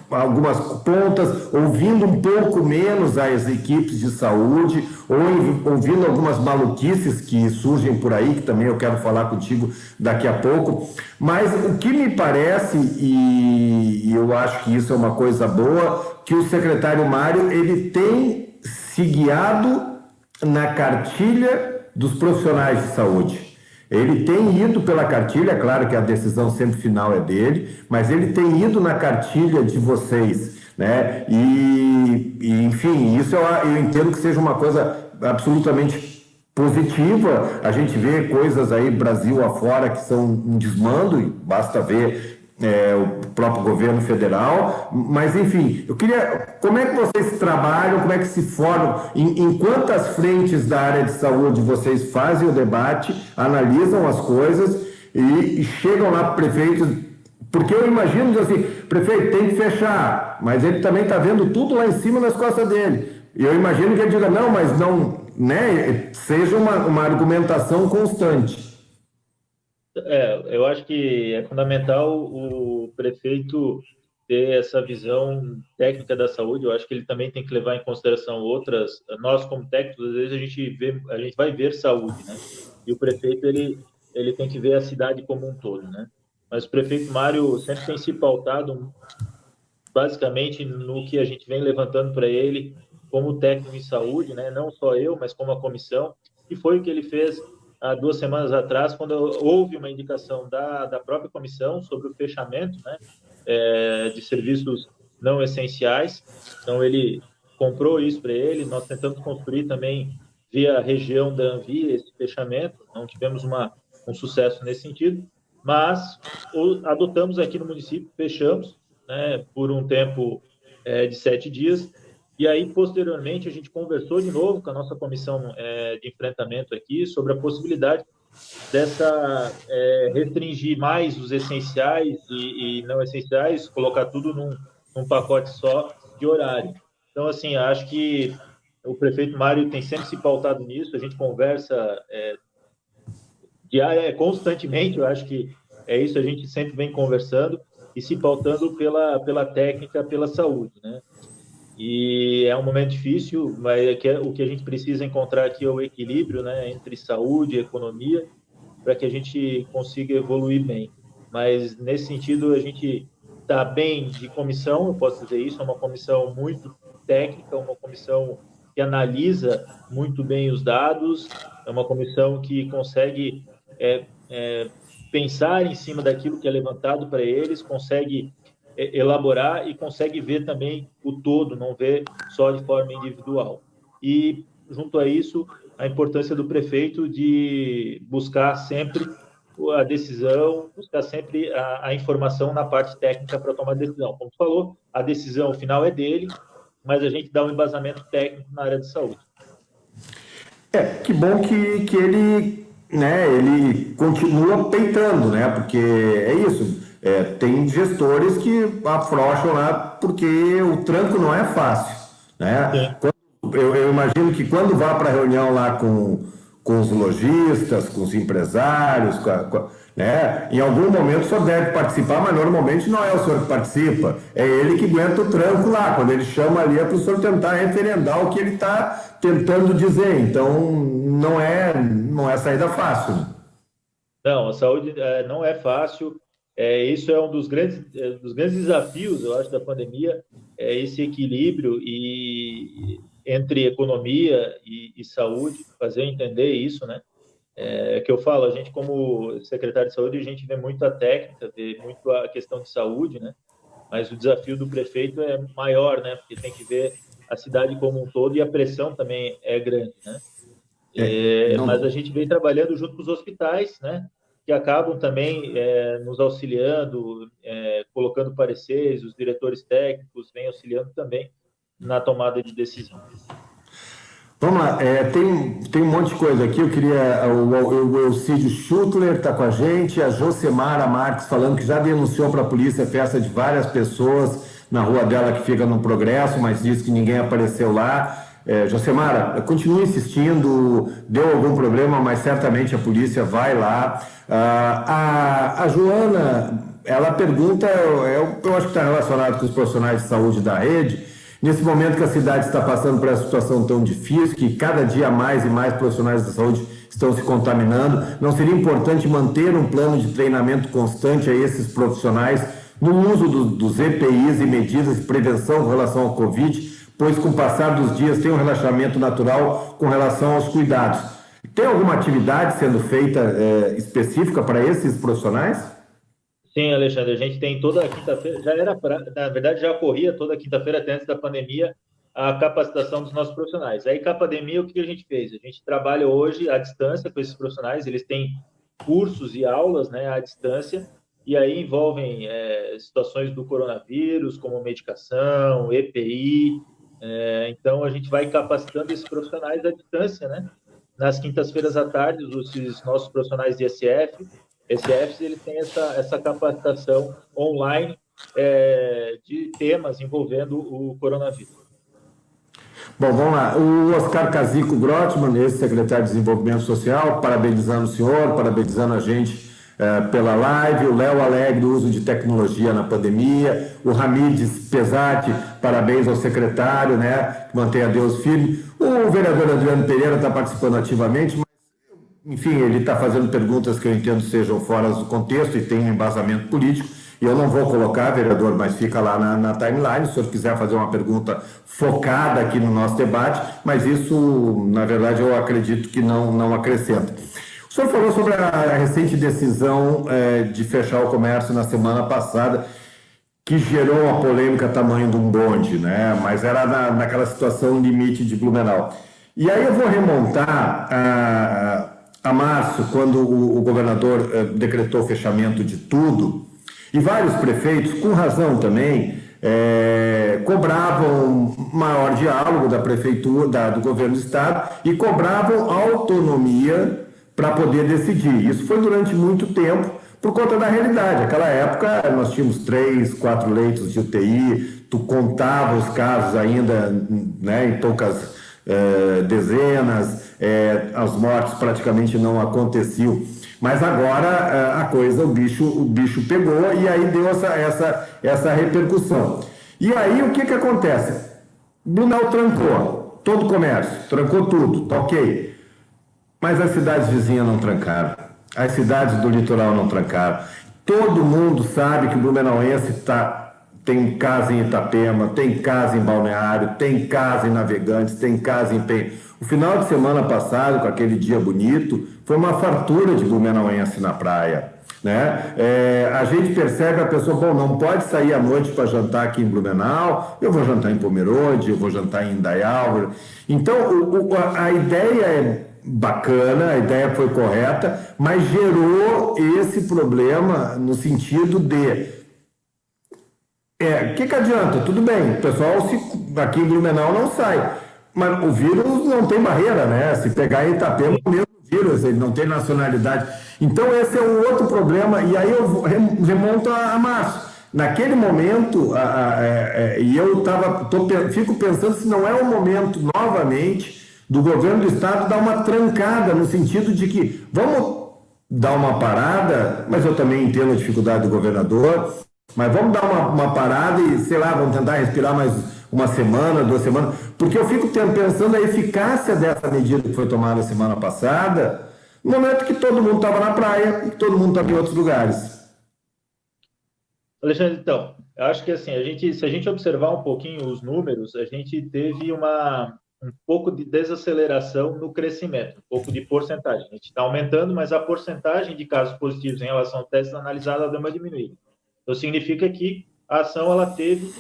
pontas, ouvindo um pouco menos as equipes de saúde, ou ouvindo algumas maluquices que surgem por aí, que também eu quero falar contigo daqui a pouco. Mas o que me parece, e eu acho que isso é uma coisa boa, que o secretário Mário, ele tem se guiado na cartilha dos profissionais de saúde. Ele tem ido pela cartilha, é claro que a decisão sempre final é dele, mas ele tem ido na cartilha de vocês, né? Enfim, isso eu entendo que seja uma coisa absolutamente positiva. A gente vê coisas aí Brasil afora que são um desmando, e basta ver o próprio governo federal, mas enfim, eu queria, como é que vocês trabalham, como é que se formam, em quantas frentes da área de saúde vocês fazem o debate, analisam as coisas e chegam lá para o prefeito, porque eu imagino assim, prefeito tem que fechar, mas ele também está vendo tudo lá em cima nas costas dele, e eu imagino que ele diga, não, mas não, né, seja uma argumentação constante. Eu acho que é fundamental o prefeito ter essa visão técnica da saúde. Eu acho que ele também tem que levar em consideração outras. Nós, como técnicos, às vezes a gente vai ver saúde, né? E o prefeito ele tem que ver a cidade como um todo, né? Mas o prefeito Mário sempre tem se pautado basicamente no que a gente vem levantando para ele como técnico em saúde, né? Não só eu, mas como a comissão, e foi o que ele fez há 2 semanas atrás, quando houve uma indicação da própria comissão sobre o fechamento, né, de serviços não essenciais. Então, ele comprou isso para ele, nós tentamos construir também via região da Anvia esse fechamento, não tivemos um sucesso nesse sentido, mas adotamos aqui no município, fechamos, né, por um tempo de 7 dias, e aí, posteriormente, a gente conversou de novo com a nossa comissão de enfrentamento aqui sobre a possibilidade dessa restringir mais os essenciais e não essenciais, colocar tudo num pacote só de horário. Então, assim, acho que o prefeito Mário tem sempre se pautado nisso, a gente conversa constantemente, eu acho que é isso, a gente sempre vem conversando e se pautando pela técnica, pela saúde, né? E é um momento difícil, mas o que a gente precisa encontrar aqui é o equilíbrio, né, entre saúde e economia, para que a gente consiga evoluir bem. Mas, nesse sentido, a gente está bem de comissão, eu posso dizer isso, é uma comissão muito técnica, uma comissão que analisa muito bem os dados, é uma comissão que consegue pensar em cima daquilo que é levantado para eles, consegue elaborar e consegue ver também o todo, não vê só de forma individual. E, junto a isso, a importância do prefeito de buscar sempre a decisão, buscar sempre a informação na parte técnica para tomar decisão. Como tu falou, a decisão final é dele, mas a gente dá um embasamento técnico na área de saúde. Que bom que ele, né, ele continua peitando, né, porque é isso, tem gestores que afrouxam lá porque o tranco não é fácil, né? Eu imagino que quando vá para a reunião lá com os lojistas, com os empresários, né, em algum momento o senhor deve participar, mas normalmente não é o senhor que participa, é ele que aguenta o tranco lá. Quando ele chama ali é para o senhor tentar referendar o que ele está tentando dizer. Então não é saída fácil. Não, a saúde não é fácil. Isso é um dos grandes desafios, eu acho, da pandemia, esse equilíbrio entre economia e saúde, fazer entender isso, né? Que eu falo, a gente como secretário de saúde, a gente vê muito a técnica, vê muito a questão de saúde, né? Mas o desafio do prefeito é maior, né? Porque tem que ver a cidade como um todo e a pressão também é grande, né? Mas a gente vem trabalhando junto com os hospitais, né? Que acabam também nos auxiliando, colocando pareceres, os diretores técnicos vêm auxiliando também na tomada de decisão. Vamos lá, tem um monte de coisa aqui. Eu queria. O Elcídio Schuttler está com a gente, a Josemara Marques falando que já denunciou para a polícia a festa de várias pessoas na rua dela que fica no Progresso, mas disse que ninguém apareceu lá. Josemara, continue insistindo, deu algum problema, mas certamente a polícia vai lá. A Joana, ela pergunta, eu acho que está relacionado com os profissionais de saúde da rede. Nesse momento que a cidade está passando por essa situação tão difícil, que cada dia mais e mais profissionais da saúde estão se contaminando, não seria importante manter um plano de treinamento constante a esses profissionais no uso dos EPIs e medidas de prevenção com relação ao Covid, pois com o passar dos dias tem um relaxamento natural com relação aos cuidados. Tem alguma atividade sendo feita específica para esses profissionais? Sim, Alexandre, a gente tem toda quinta-feira, na verdade já ocorria toda quinta-feira até antes da pandemia a capacitação dos nossos profissionais. Aí com a pandemia, o que a gente fez? A gente trabalha hoje à distância com esses profissionais, eles têm cursos e aulas, né, à distância, e aí envolvem situações do coronavírus, como medicação, EPI, então a gente vai capacitando esses profissionais à distância, né? Nas quintas-feiras à tarde, esses nossos profissionais de SFs, eles têm essa capacitação online de temas envolvendo o coronavírus. Bom, vamos lá. O Oscar Cazico Grotman, ex-secretário de Desenvolvimento Social, parabenizando o senhor, parabenizando a gente pela live. O Léo Alegre, o uso de tecnologia na pandemia. O Ramides Pesati, parabéns ao secretário, né? Mantenha Deus firme. O vereador Adriano Pereira está participando ativamente, mas, enfim, ele está fazendo perguntas que eu entendo sejam fora do contexto e tem um embasamento político. E eu não vou colocar, vereador, mas fica lá na timeline, se o senhor quiser fazer uma pergunta focada aqui no nosso debate, mas isso, na verdade, eu acredito que não acrescenta. O senhor falou sobre a recente decisão de fechar o comércio na semana passada, que gerou uma polêmica tamanho de um bonde, né? Mas era naquela situação limite de Blumenau. E aí eu vou remontar a março, quando o governador decretou o fechamento de tudo, e vários prefeitos, com razão também, cobravam maior diálogo da prefeitura, do governo do estado, e cobravam autonomia para poder decidir. Isso foi durante muito tempo, por conta da realidade. Naquela época, nós tínhamos 3, 4 leitos de UTI, tu contava os casos ainda, né, em poucas dezenas, as mortes praticamente não aconteciam. Mas agora a coisa, o bicho pegou e aí deu essa repercussão. E aí o que acontece? Blumenau trancou todo o comércio, trancou tudo, tá ok. Mas as cidades vizinhas não trancaram, as cidades do litoral não trancaram. Todo mundo sabe que o blumenauense tem casa em Itapema, tem casa em Balneário, tem casa em Navegantes, tem casa em Penha. O final de semana passado, com aquele dia bonito, foi uma fartura de blumenauense na praia, né? A gente percebe a pessoa, bom, não pode sair à noite para jantar aqui em Blumenau, eu vou jantar em Pomerode, eu vou jantar em Indaial. Então, a ideia é bacana, a ideia foi correta, mas gerou esse problema no sentido de o que adianta? Tudo bem, o pessoal aqui em Blumenau não sai, mas o vírus não tem barreira, né? Se pegar em Itapema, o mesmo vírus, ele não tem nacionalidade. Então esse é um outro problema, e aí eu remonto a março. Naquele momento, e eu fico pensando se não é o momento, novamente, do governo do estado dar uma trancada, no sentido de que vamos dar uma parada, mas eu também entendo a dificuldade do governador, mas vamos dar uma parada e, sei lá, vamos tentar respirar mais uma semana, 2 semanas, porque eu fico pensando a eficácia dessa medida que foi tomada semana passada, no momento que todo mundo estava na praia e que todo mundo estava em outros lugares. Alexandre, então, eu acho que assim, se a gente observar um pouquinho os números, a gente teve um pouco de desaceleração no crescimento, um pouco de porcentagem. A gente está aumentando, mas a porcentagem de casos positivos em relação ao teste analisado deu uma diminuída. Então, significa que a ação, ela teve,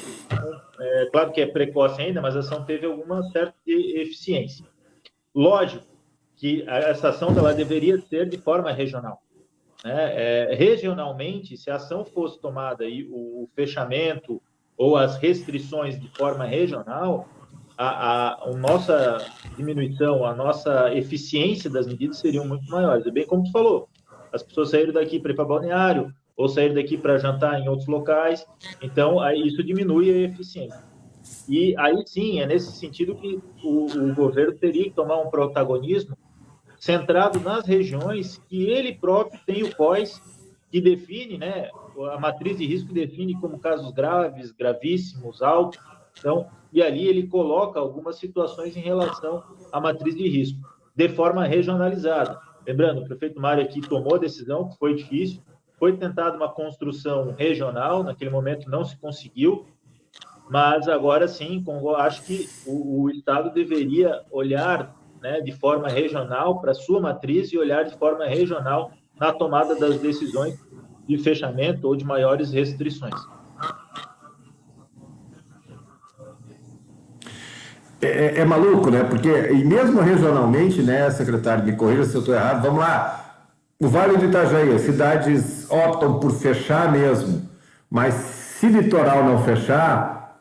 claro que é precoce ainda, mas a ação teve alguma certa eficiência. Lógico que essa ação ela deveria ser de forma regional, né? Regionalmente, se a ação fosse tomada e o fechamento ou as restrições de forma regional, a nossa diminuição, a nossa eficiência das medidas seriam muito maiores. É bem como tu falou, as pessoas saíram daqui para ir para balneário, ou saíram daqui para jantar em outros locais, então aí isso diminui a eficiência. E aí sim, é nesse sentido que o governo teria que tomar um protagonismo centrado nas regiões que ele próprio tem o COIS, que define, né, a matriz de risco define como casos graves, gravíssimos, altos. Então, e ali ele coloca algumas situações em relação à matriz de risco, de forma regionalizada. Lembrando, o prefeito Mário aqui tomou a decisão, que foi difícil, foi tentada uma construção regional, naquele momento não se conseguiu, mas agora sim, acho que o Estado deveria olhar, né, de forma regional para a sua matriz e olhar de forma regional na tomada das decisões de fechamento ou de maiores restrições. É maluco, né? Porque, e mesmo regionalmente, né, secretário, me corrija se eu estou errado, vamos lá. O Vale do Itajaí, as cidades optam por fechar mesmo, mas se litoral não fechar,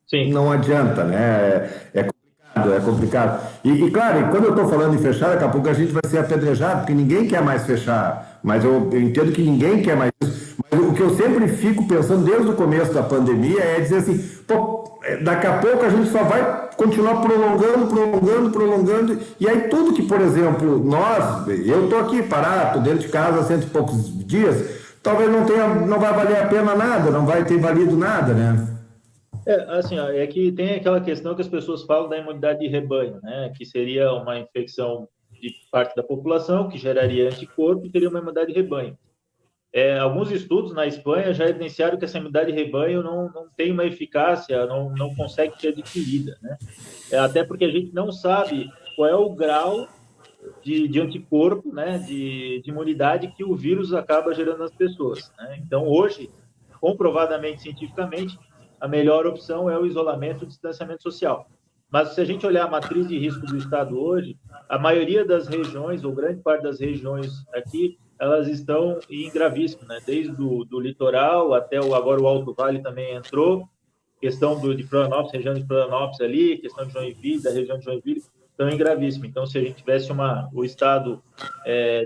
sim, não adianta, né? É complicado. E claro, quando eu estou falando em fechar, daqui a pouco a gente vai ser apedrejado, porque ninguém quer mais fechar. Mas eu entendo que ninguém quer mais isso. Mas o que eu sempre fico pensando desde o começo da pandemia é dizer assim, pô, daqui a pouco a gente só vai continuar prolongando, e aí tudo que, por exemplo, eu estou aqui parado, estou dentro de casa há 100 e poucos dias, talvez não vai valer a pena nada, não vai ter valido nada, né? Assim, ó, é que tem aquela questão que as pessoas falam da imunidade de rebanho, né? Que seria uma infecção de parte da população que geraria anticorpo e teria uma imunidade de rebanho. Alguns estudos na Espanha já evidenciaram que essa imunidade de rebanho não tem uma eficácia, não consegue ser adquirida, né? Até porque a gente não sabe qual é o grau de anticorpo, né? De imunidade que o vírus acaba gerando nas pessoas, né? Então, hoje, comprovadamente, cientificamente, a melhor opção é o isolamento e o distanciamento social. Mas se a gente olhar a matriz de risco do Estado hoje, a maioria das regiões, ou grande parte das regiões aqui, elas estão em gravíssimo, né? Desde do litoral até agora o Alto Vale também entrou, questão de Florianópolis, região de Florianópolis ali, questão de Joinville, da região de Joinville, estão em gravíssimo. Então, se a gente tivesse o Estado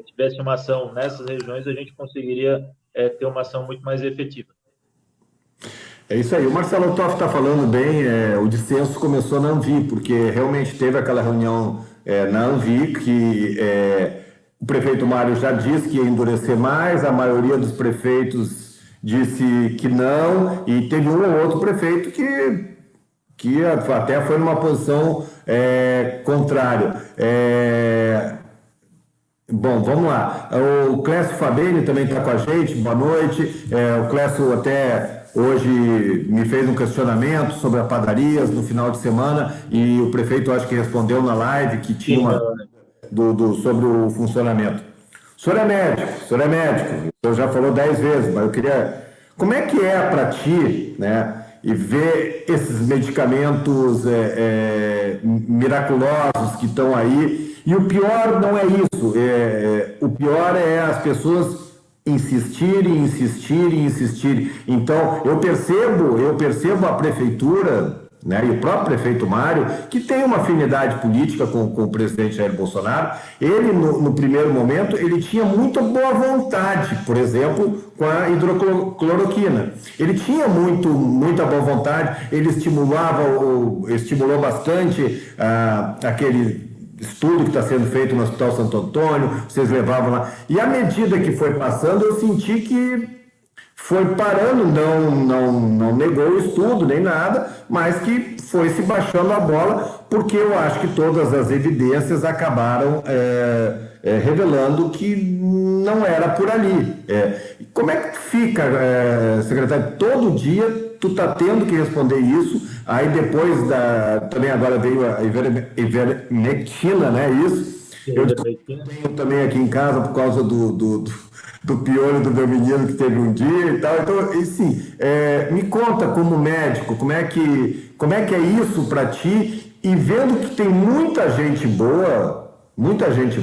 tivesse uma ação nessas regiões, a gente conseguiria ter uma ação muito mais efetiva. É isso aí. O Marcelo Toff está falando bem, o dissenso começou na Anvi, porque realmente teve aquela reunião na Anvi que o prefeito Mário já disse que ia endurecer mais, a maioria dos prefeitos disse que não, e teve um ou outro prefeito que até foi numa posição contrária. Bom, vamos lá. O Clécio Fabeni também está com a gente, boa noite. O Clécio até hoje me fez um questionamento sobre as padarias no final de semana e o prefeito acho que respondeu na live que tinha sobre o funcionamento. O senhor é médico, o senhor já falou 10 vezes, mas eu queria... Como é que é para ti, né, e ver esses medicamentos miraculosos que estão aí? E o pior não é isso, o pior é as pessoas insistirem. Então, eu percebo a prefeitura, né, e o próprio prefeito Mário, que tem uma afinidade política com o presidente Jair Bolsonaro. Ele, no primeiro momento, ele tinha muita boa vontade, por exemplo, com a hidrocloroquina. Ele tinha muita boa vontade, ele estimulou bastante aquele estudo que está sendo feito no Hospital Santo Antônio, vocês levavam lá. E à medida que foi passando, eu senti que foi parando, não negou o estudo nem nada, mas que foi se baixando a bola, porque eu acho que todas as evidências acabaram revelando que não era por ali. Como é que fica, secretário? Todo dia tu está tendo que responder isso, aí depois também agora veio a ivermectina, né? Isso. Eu tenho também aqui em casa por causa do piolho do meu menino que teve um dia e tal. Então, assim, me conta como médico, como é que é isso para ti, e vendo que tem muita gente boa, muita gente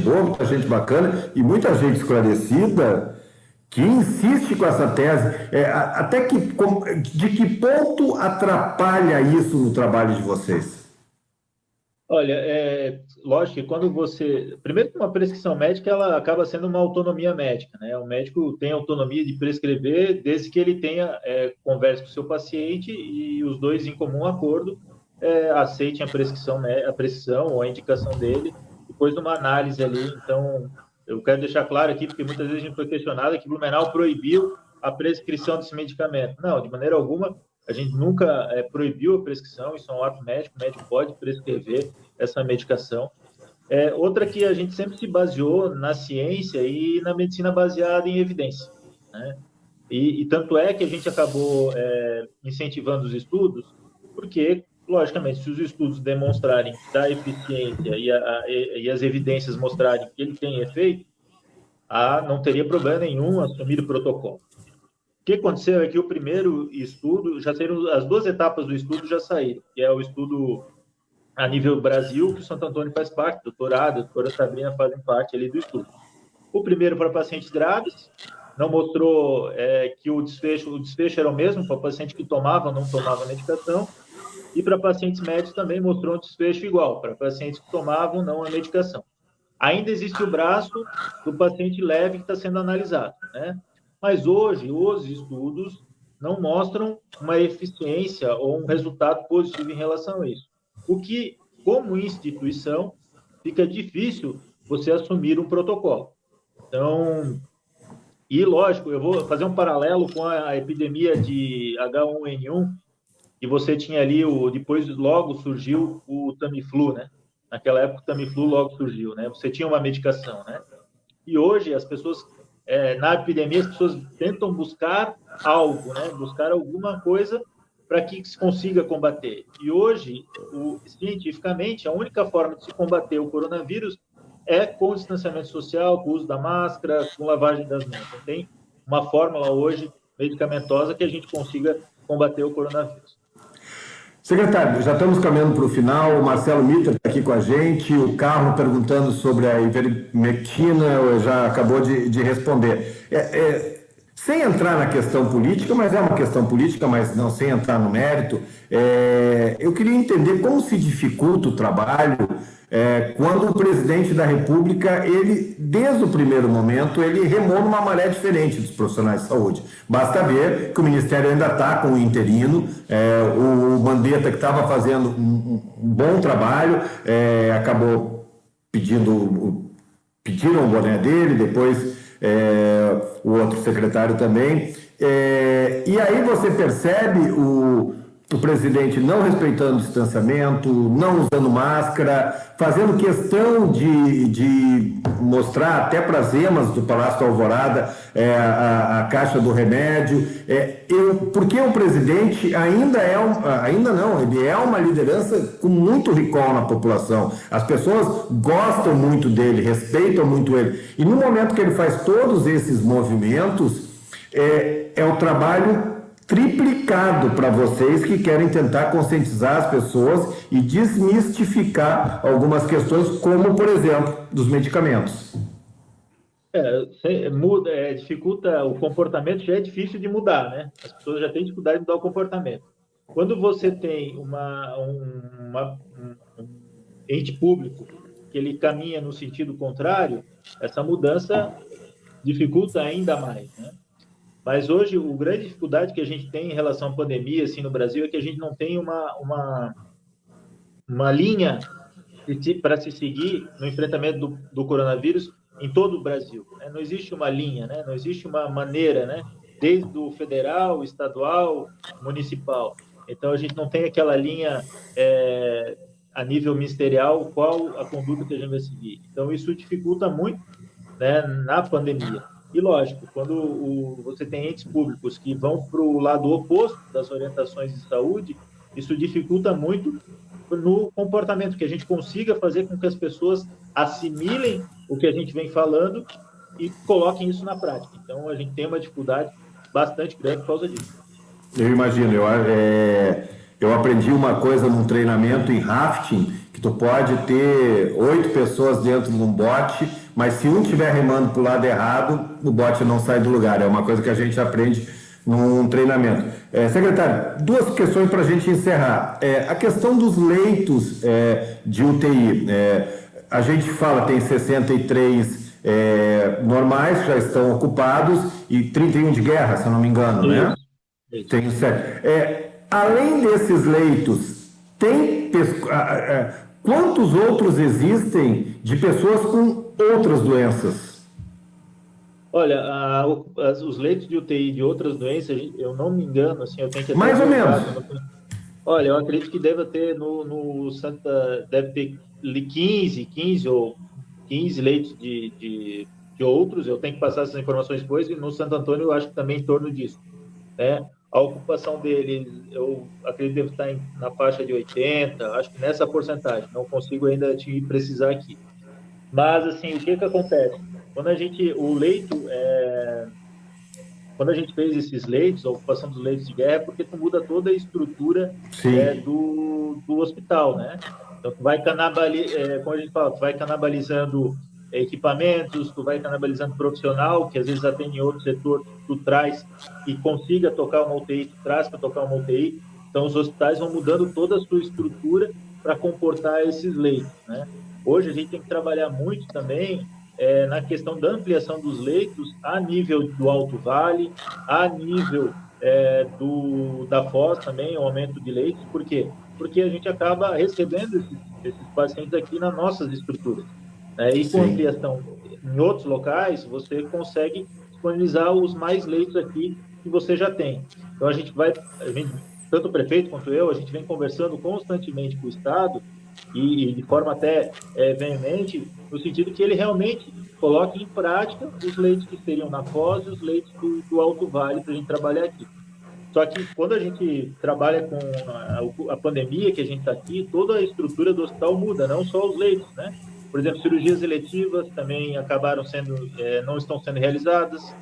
bacana e muita gente esclarecida que insiste com essa tese. De que ponto atrapalha isso no trabalho de vocês? Olha, lógico que quando você... Primeiro, uma prescrição médica, ela acaba sendo uma autonomia médica, né? O médico tem autonomia de prescrever desde que ele tenha conversa com o seu paciente e os dois, em comum acordo, aceitem a prescrição, né? A prescrição ou a indicação dele, depois de uma análise ali. Então, eu quero deixar claro aqui, porque muitas vezes a gente foi questionado que Blumenau proibiu a prescrição desse medicamento. Não, de maneira alguma, a gente nunca proibiu a prescrição, isso é um ato médico, o médico pode prescrever essa medicação. Outra que a gente sempre se baseou na ciência e na medicina baseada em evidência, né? E tanto é que a gente acabou incentivando os estudos, porque, logicamente, se os estudos demonstrarem da eficiência e as evidências mostrarem que ele tem efeito, não teria problema nenhum assumir o protocolo. O que aconteceu é que o primeiro estudo, já saíram, as duas etapas do estudo já saíram, que é o estudo a nível Brasil, que o Santo Antônio faz parte, a doutora Sabrina fazem parte ali do estudo. O primeiro para pacientes graves, não mostrou que o desfecho era o mesmo para paciente que tomava ou não tomava medicação, e para pacientes médios também mostrou um desfecho igual, para pacientes que tomavam ou não a medicação. Ainda existe o braço do paciente leve que está sendo analisado, né? Mas hoje, os estudos não mostram uma eficiência ou um resultado positivo em relação a isso. O que, como instituição, fica difícil você assumir um protocolo. Então, e lógico, eu vou fazer um paralelo com a epidemia de H1N1, que você tinha ali, depois logo surgiu o Tamiflu, né? Naquela época o Tamiflu logo surgiu, né? Você tinha uma medicação, né? E hoje as pessoas... na epidemia, as pessoas tentam buscar algo, né? Buscar alguma coisa para que se consiga combater. E hoje, cientificamente, a única forma de se combater o coronavírus é com o distanciamento social, com o uso da máscara, com lavagem das mãos. Não tem uma fórmula hoje medicamentosa que a gente consiga combater o coronavírus. Secretário, já estamos caminhando para o final. O Marcelo Mitter está aqui com a gente. O Carlos perguntando sobre a ivermectina, já acabou de responder. Sem entrar na questão política, mas é uma questão política, mas não sem entrar no mérito, eu queria entender como se dificulta o trabalho quando o presidente da República, ele, desde o primeiro momento, ele remou numa maré diferente dos profissionais de saúde. Basta ver que o Ministério ainda está com o interino, o Mandetta, que estava fazendo um bom trabalho, acabou pediram o boné dele, depois o outro secretário também. E aí você percebe o presidente não respeitando o distanciamento, não usando máscara, fazendo questão de mostrar até para as emas do Palácio da Alvorada a caixa do remédio. Porque o presidente ele é uma liderança com muito recall na população. As pessoas gostam muito dele, respeitam muito ele. E no momento que ele faz todos esses movimentos, é o trabalho triplicado para vocês que querem tentar conscientizar as pessoas e desmistificar algumas questões, como, por exemplo, dos medicamentos. Dificulta o comportamento, já é difícil de mudar, né? As pessoas já têm dificuldade de mudar o comportamento. Quando você tem um ente público que ele caminha no sentido contrário, essa mudança dificulta ainda mais, né? Mas hoje, a grande dificuldade que a gente tem em relação à pandemia, assim, no Brasil, é que a gente não tem uma linha para se seguir no enfrentamento do coronavírus em todo o Brasil, né? Não existe uma linha, né? Não existe uma maneira, né? Desde o federal, estadual, municipal. Então, a gente não tem aquela linha a nível ministerial, qual a conduta que a gente vai seguir. Então, isso dificulta muito, né, na pandemia. E, lógico, quando você tem entes públicos que vão para o lado oposto das orientações de saúde, isso dificulta muito no comportamento, que a gente consiga fazer com que as pessoas assimilem o que a gente vem falando e coloquem isso na prática. Então, a gente tem uma dificuldade bastante grande por causa disso. Eu imagino, eu aprendi uma coisa num treinamento em rafting, que tu pode ter 8 pessoas dentro de um bote, mas se um estiver remando para o lado errado, o bote não sai do lugar. É uma coisa que a gente aprende num treinamento. Secretário, duas questões para a gente encerrar. A questão dos leitos de UTI. A gente fala tem 63 normais que já estão ocupados e 31 de guerra, se eu não me engano, né? Isso. Tem certo. Além desses leitos, tem quantos outros existem de pessoas com outras doenças? Olha, os leitos de UTI de outras doenças, eu não me engano, assim, eu tenho que até Mais ou menos. Olha, eu acredito que deve ter no Santa, deve ter 15 ou 15 leitos de outros, eu tenho que passar essas informações depois, e no Santo Antônio eu acho que também em torno disso, né? A ocupação deles, eu acredito que deve estar na faixa de 80, acho que nessa porcentagem, não consigo ainda te precisar aqui. Mas, assim, o que acontece? Quando a gente fez esses leitos, a ocupação dos leitos de guerra, é porque tu muda toda a estrutura Sim. do hospital, né? Então, tu vai como a gente fala, tu vai canibalizando equipamentos, tu vai canibalizando profissional, que às vezes atende em outro setor, tu traz e consiga tocar uma UTI, tu traz para tocar uma UTI. Então, os hospitais vão mudando toda a sua estrutura para comportar esses leitos, né? Hoje, a gente tem que trabalhar muito também na questão da ampliação dos leitos a nível do Alto Vale, a nível da Foz também, o aumento de leitos. Por quê? Porque a gente acaba recebendo esses pacientes aqui nas nossas estruturas, né? E com Sim. ampliação em outros locais, você consegue disponibilizar os mais leitos aqui que você já tem. Então, tanto o prefeito quanto eu, a gente vem conversando constantemente com o Estado e de forma até veemente, no sentido que ele realmente coloque em prática os leitos que seriam na Foz e os leitos do Alto Vale para a gente trabalhar aqui. Só que quando a gente trabalha com a pandemia que a gente está aqui, toda a estrutura do hospital muda, não só os leitos, né? Por exemplo, cirurgias eletivas também não estão sendo realizadas.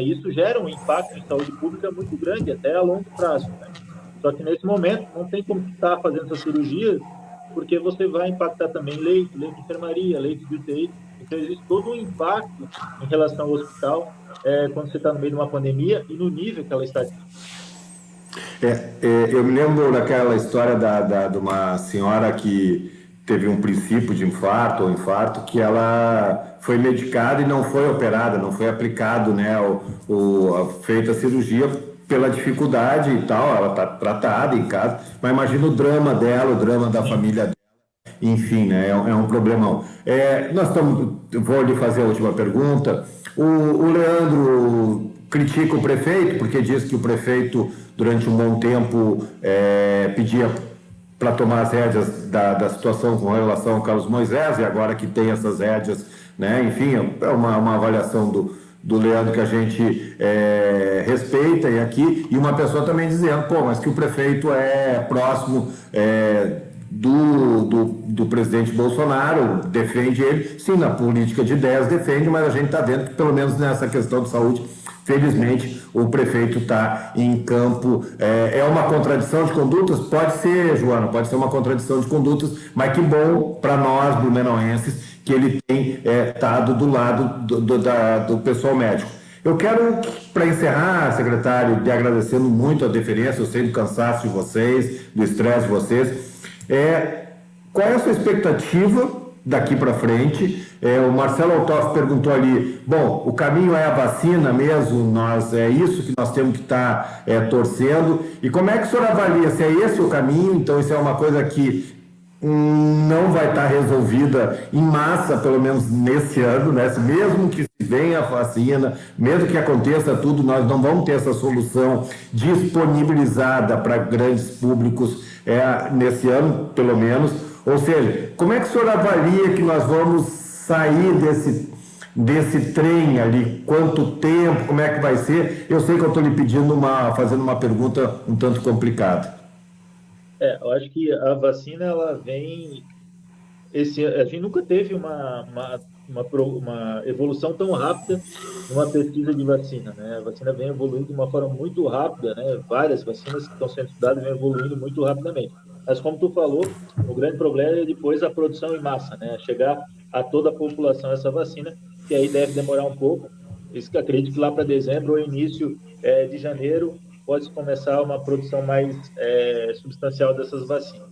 Isso gera um impacto em saúde pública muito grande, até a longo prazo, né? Só que nesse momento não tem como estar fazendo essa cirurgia, porque você vai impactar também leito de enfermaria, leito de UTI. Então, existe todo um impacto em relação ao hospital quando você está no meio de uma pandemia e no nível que ela está. Eu me lembro daquela história de uma senhora que teve um princípio de infarto ou infarto, que ela foi medicada e não foi operada, não foi aplicado, né, feita a cirurgia pela dificuldade e tal, ela está tratada em casa, mas imagina o drama dela, o drama da família dela. Enfim, né, é um problemão. Vou lhe fazer a última pergunta. O Leandro critica o prefeito, porque diz que o prefeito, durante um bom tempo, pedia para tomar as rédeas da situação com relação ao Carlos Moisés, e agora que tem essas rédeas, né, enfim, é uma avaliação do Leandro que a gente respeita e aqui, e uma pessoa também dizendo, mas que o prefeito é próximo do presidente Bolsonaro, defende ele, sim, na política de ideias defende, mas a gente está vendo que pelo menos nessa questão de saúde, felizmente, o prefeito está em campo. É uma contradição de condutas? Pode ser, Joana, pode ser uma contradição de condutas, mas que bom para nós, blumenauenses, que ele tem estado do lado do pessoal médico. Eu quero, para encerrar, secretário, lhe agradecendo muito a deferência, eu sei do cansaço de vocês, do estresse de vocês. Qual é a sua expectativa daqui para frente? O Marcelo Altoff perguntou ali, bom, o caminho é a vacina mesmo, é isso que nós temos que estar torcendo, e como é que o senhor avalia se é esse o caminho? Então isso é uma coisa que não vai estar resolvida em massa, pelo menos nesse ano, né? Mesmo que venha a vacina, mesmo que aconteça tudo, nós não vamos ter essa solução disponibilizada para grandes públicos nesse ano, pelo menos. Ou seja, como é que o senhor avalia que nós vamos sair desse trem ali? Quanto tempo? Como é que vai ser? Eu sei que eu estou lhe fazendo uma pergunta um tanto complicada. Eu acho que a vacina, ela vem... a gente nunca teve uma evolução tão rápida numa pesquisa de vacina, né? A vacina vem evoluindo de uma forma muito rápida, né? Várias vacinas que estão sendo estudadas vêm evoluindo muito rapidamente. Mas, como tu falou, o grande problema é depois a produção em massa, né? Chegar a toda a população essa vacina, que aí deve demorar um pouco. Isso que acredito que lá para dezembro ou início de janeiro pode começar uma produção mais substancial dessas vacinas.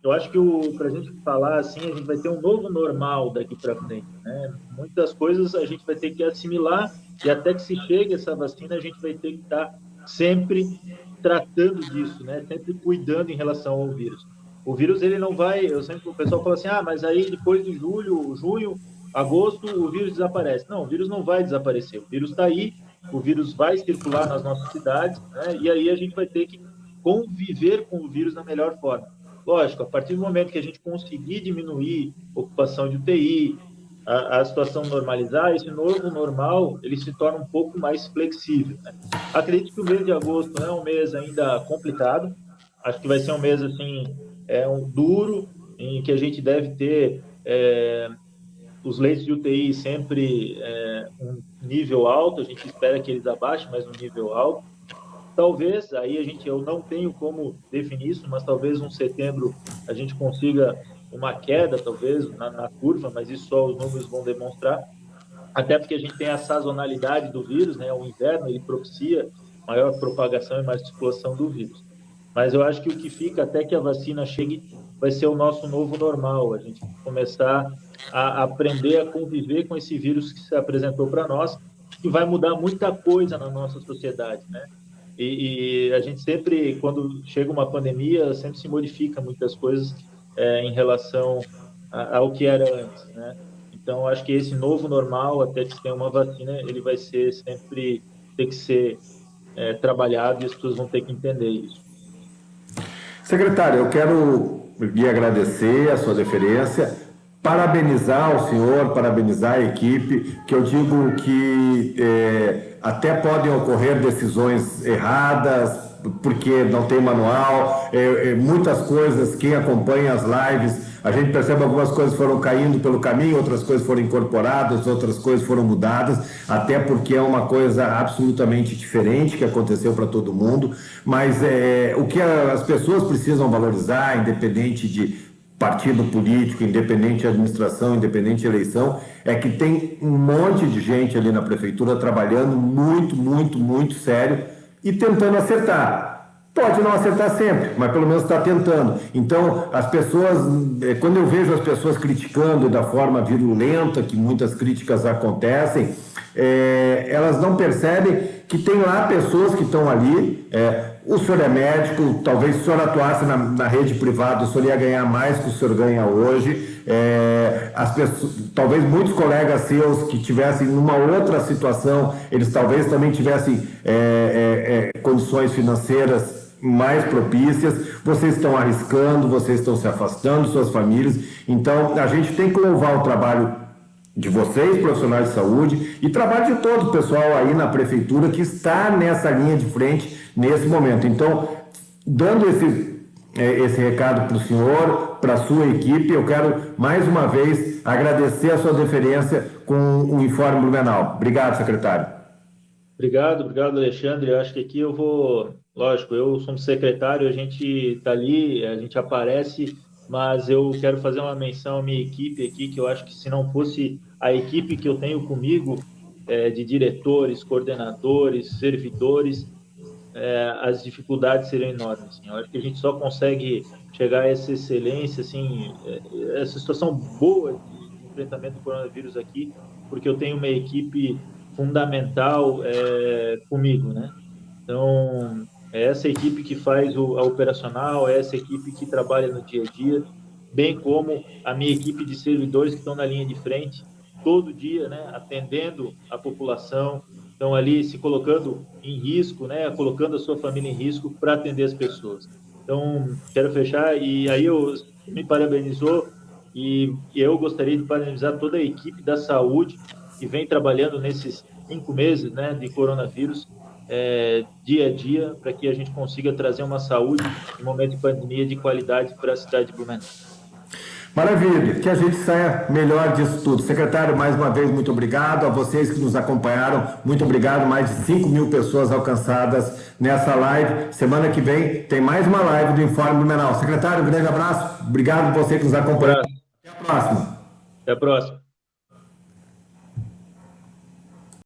Eu acho que para a gente falar assim, a gente vai ter um novo normal daqui para frente, né? Muitas coisas a gente vai ter que assimilar e até que se chegue essa vacina, a gente vai ter que estar sempre tratando disso, né? Sempre cuidando em relação ao vírus. O vírus, ele não vai... o pessoal fala assim, mas aí depois de junho, agosto, o vírus desaparece. Não, o vírus não vai desaparecer. O vírus está aí, o vírus vai circular nas nossas cidades, né? E aí a gente vai ter que conviver com o vírus da melhor forma. Lógico, a partir do momento que a gente conseguir diminuir a ocupação de UTI, a situação normalizar, esse novo normal, ele se torna um pouco mais flexível, né? Acredito que o mês de agosto é um mês ainda complicado, acho que vai ser um mês, assim, duro, em que a gente deve ter os leitos de UTI sempre um nível alto, a gente espera que eles abaixem, mas um nível alto. Talvez, aí eu não tenho como definir isso, mas talvez um setembro a gente consiga uma queda, talvez, na curva, mas isso só os números vão demonstrar. Até porque a gente tem a sazonalidade do vírus, né? O inverno, ele propicia maior propagação e mais circulação do vírus. Mas eu acho que o que fica até que a vacina chegue vai ser o nosso novo normal, a gente começar a aprender a conviver com esse vírus que se apresentou para nós, que vai mudar muita coisa na nossa sociedade, né? E a gente sempre, quando chega uma pandemia, sempre se modifica muitas coisas em relação ao que era antes, né? Então, acho que esse novo normal, até que se tenha uma vacina, ele vai ser sempre, ter que ser trabalhado e as pessoas vão ter que entender isso. Secretário, eu quero lhe agradecer a sua deferência, parabenizar o senhor, parabenizar a equipe, que eu digo que até podem ocorrer decisões erradas, porque não tem manual, muitas coisas, quem acompanha as lives, a gente percebe algumas coisas foram caindo pelo caminho, outras coisas foram incorporadas, outras coisas foram mudadas, até porque é uma coisa absolutamente diferente que aconteceu para todo mundo, mas o que as pessoas precisam valorizar, independente de partido político, independente de administração, independente de eleição, é que tem um monte de gente ali na prefeitura trabalhando muito, muito, muito sério e tentando acertar. Pode não acertar sempre, mas pelo menos está tentando. Então, as pessoas, quando eu vejo as pessoas criticando da forma virulenta que muitas críticas acontecem, elas não percebem que tem lá pessoas que estão ali. O senhor é médico, talvez se o senhor atuasse na rede privada, o senhor ia ganhar mais que o senhor ganha hoje. As pessoas, talvez muitos colegas seus que tivessem numa outra situação, eles talvez também tivessem condições financeiras mais propícias, vocês estão arriscando, vocês estão se afastando de suas famílias, então a gente tem que louvar o trabalho de vocês, profissionais de saúde, e trabalho de todo o pessoal aí na prefeitura que está nessa linha de frente nesse momento. Então, dando esse recado para o senhor, para a sua equipe, eu quero mais uma vez agradecer a sua deferência com o Informe Blumenau. Obrigado, secretário. Obrigado, Alexandre. Eu acho que aqui eu vou... Lógico, eu sou um secretário, a gente está ali, a gente aparece, mas eu quero fazer uma menção à minha equipe aqui, que eu acho que se não fosse a equipe que eu tenho comigo, de diretores, coordenadores, servidores, as dificuldades seriam enormes. Assim. Eu acho que a gente só consegue chegar a essa excelência, assim, essa situação boa de enfrentamento do coronavírus aqui, porque eu tenho uma equipe fundamental comigo, né? Então, é essa equipe que faz a operacional, é essa equipe que trabalha no dia a dia, bem como a minha equipe de servidores que estão na linha de frente, todo dia, né, atendendo a população, estão ali se colocando em risco, né, colocando a sua família em risco para atender as pessoas. Então, quero fechar, e aí me parabenizou, e eu gostaria de parabenizar toda a equipe da saúde que vem trabalhando nesses 5 meses, né, de coronavírus, dia a dia, para que a gente consiga trazer uma saúde em momento de pandemia de qualidade para a cidade de Blumenau. Maravilha, que a gente saia melhor disso tudo. Secretário, mais uma vez, muito obrigado. A vocês que nos acompanharam, muito obrigado. Mais de 5.000 pessoas alcançadas nessa live. Semana que vem tem mais uma live do Informe Blumenau. Secretário, um grande abraço. Obrigado a você que nos acompanhou. Até a próxima. Até a próxima.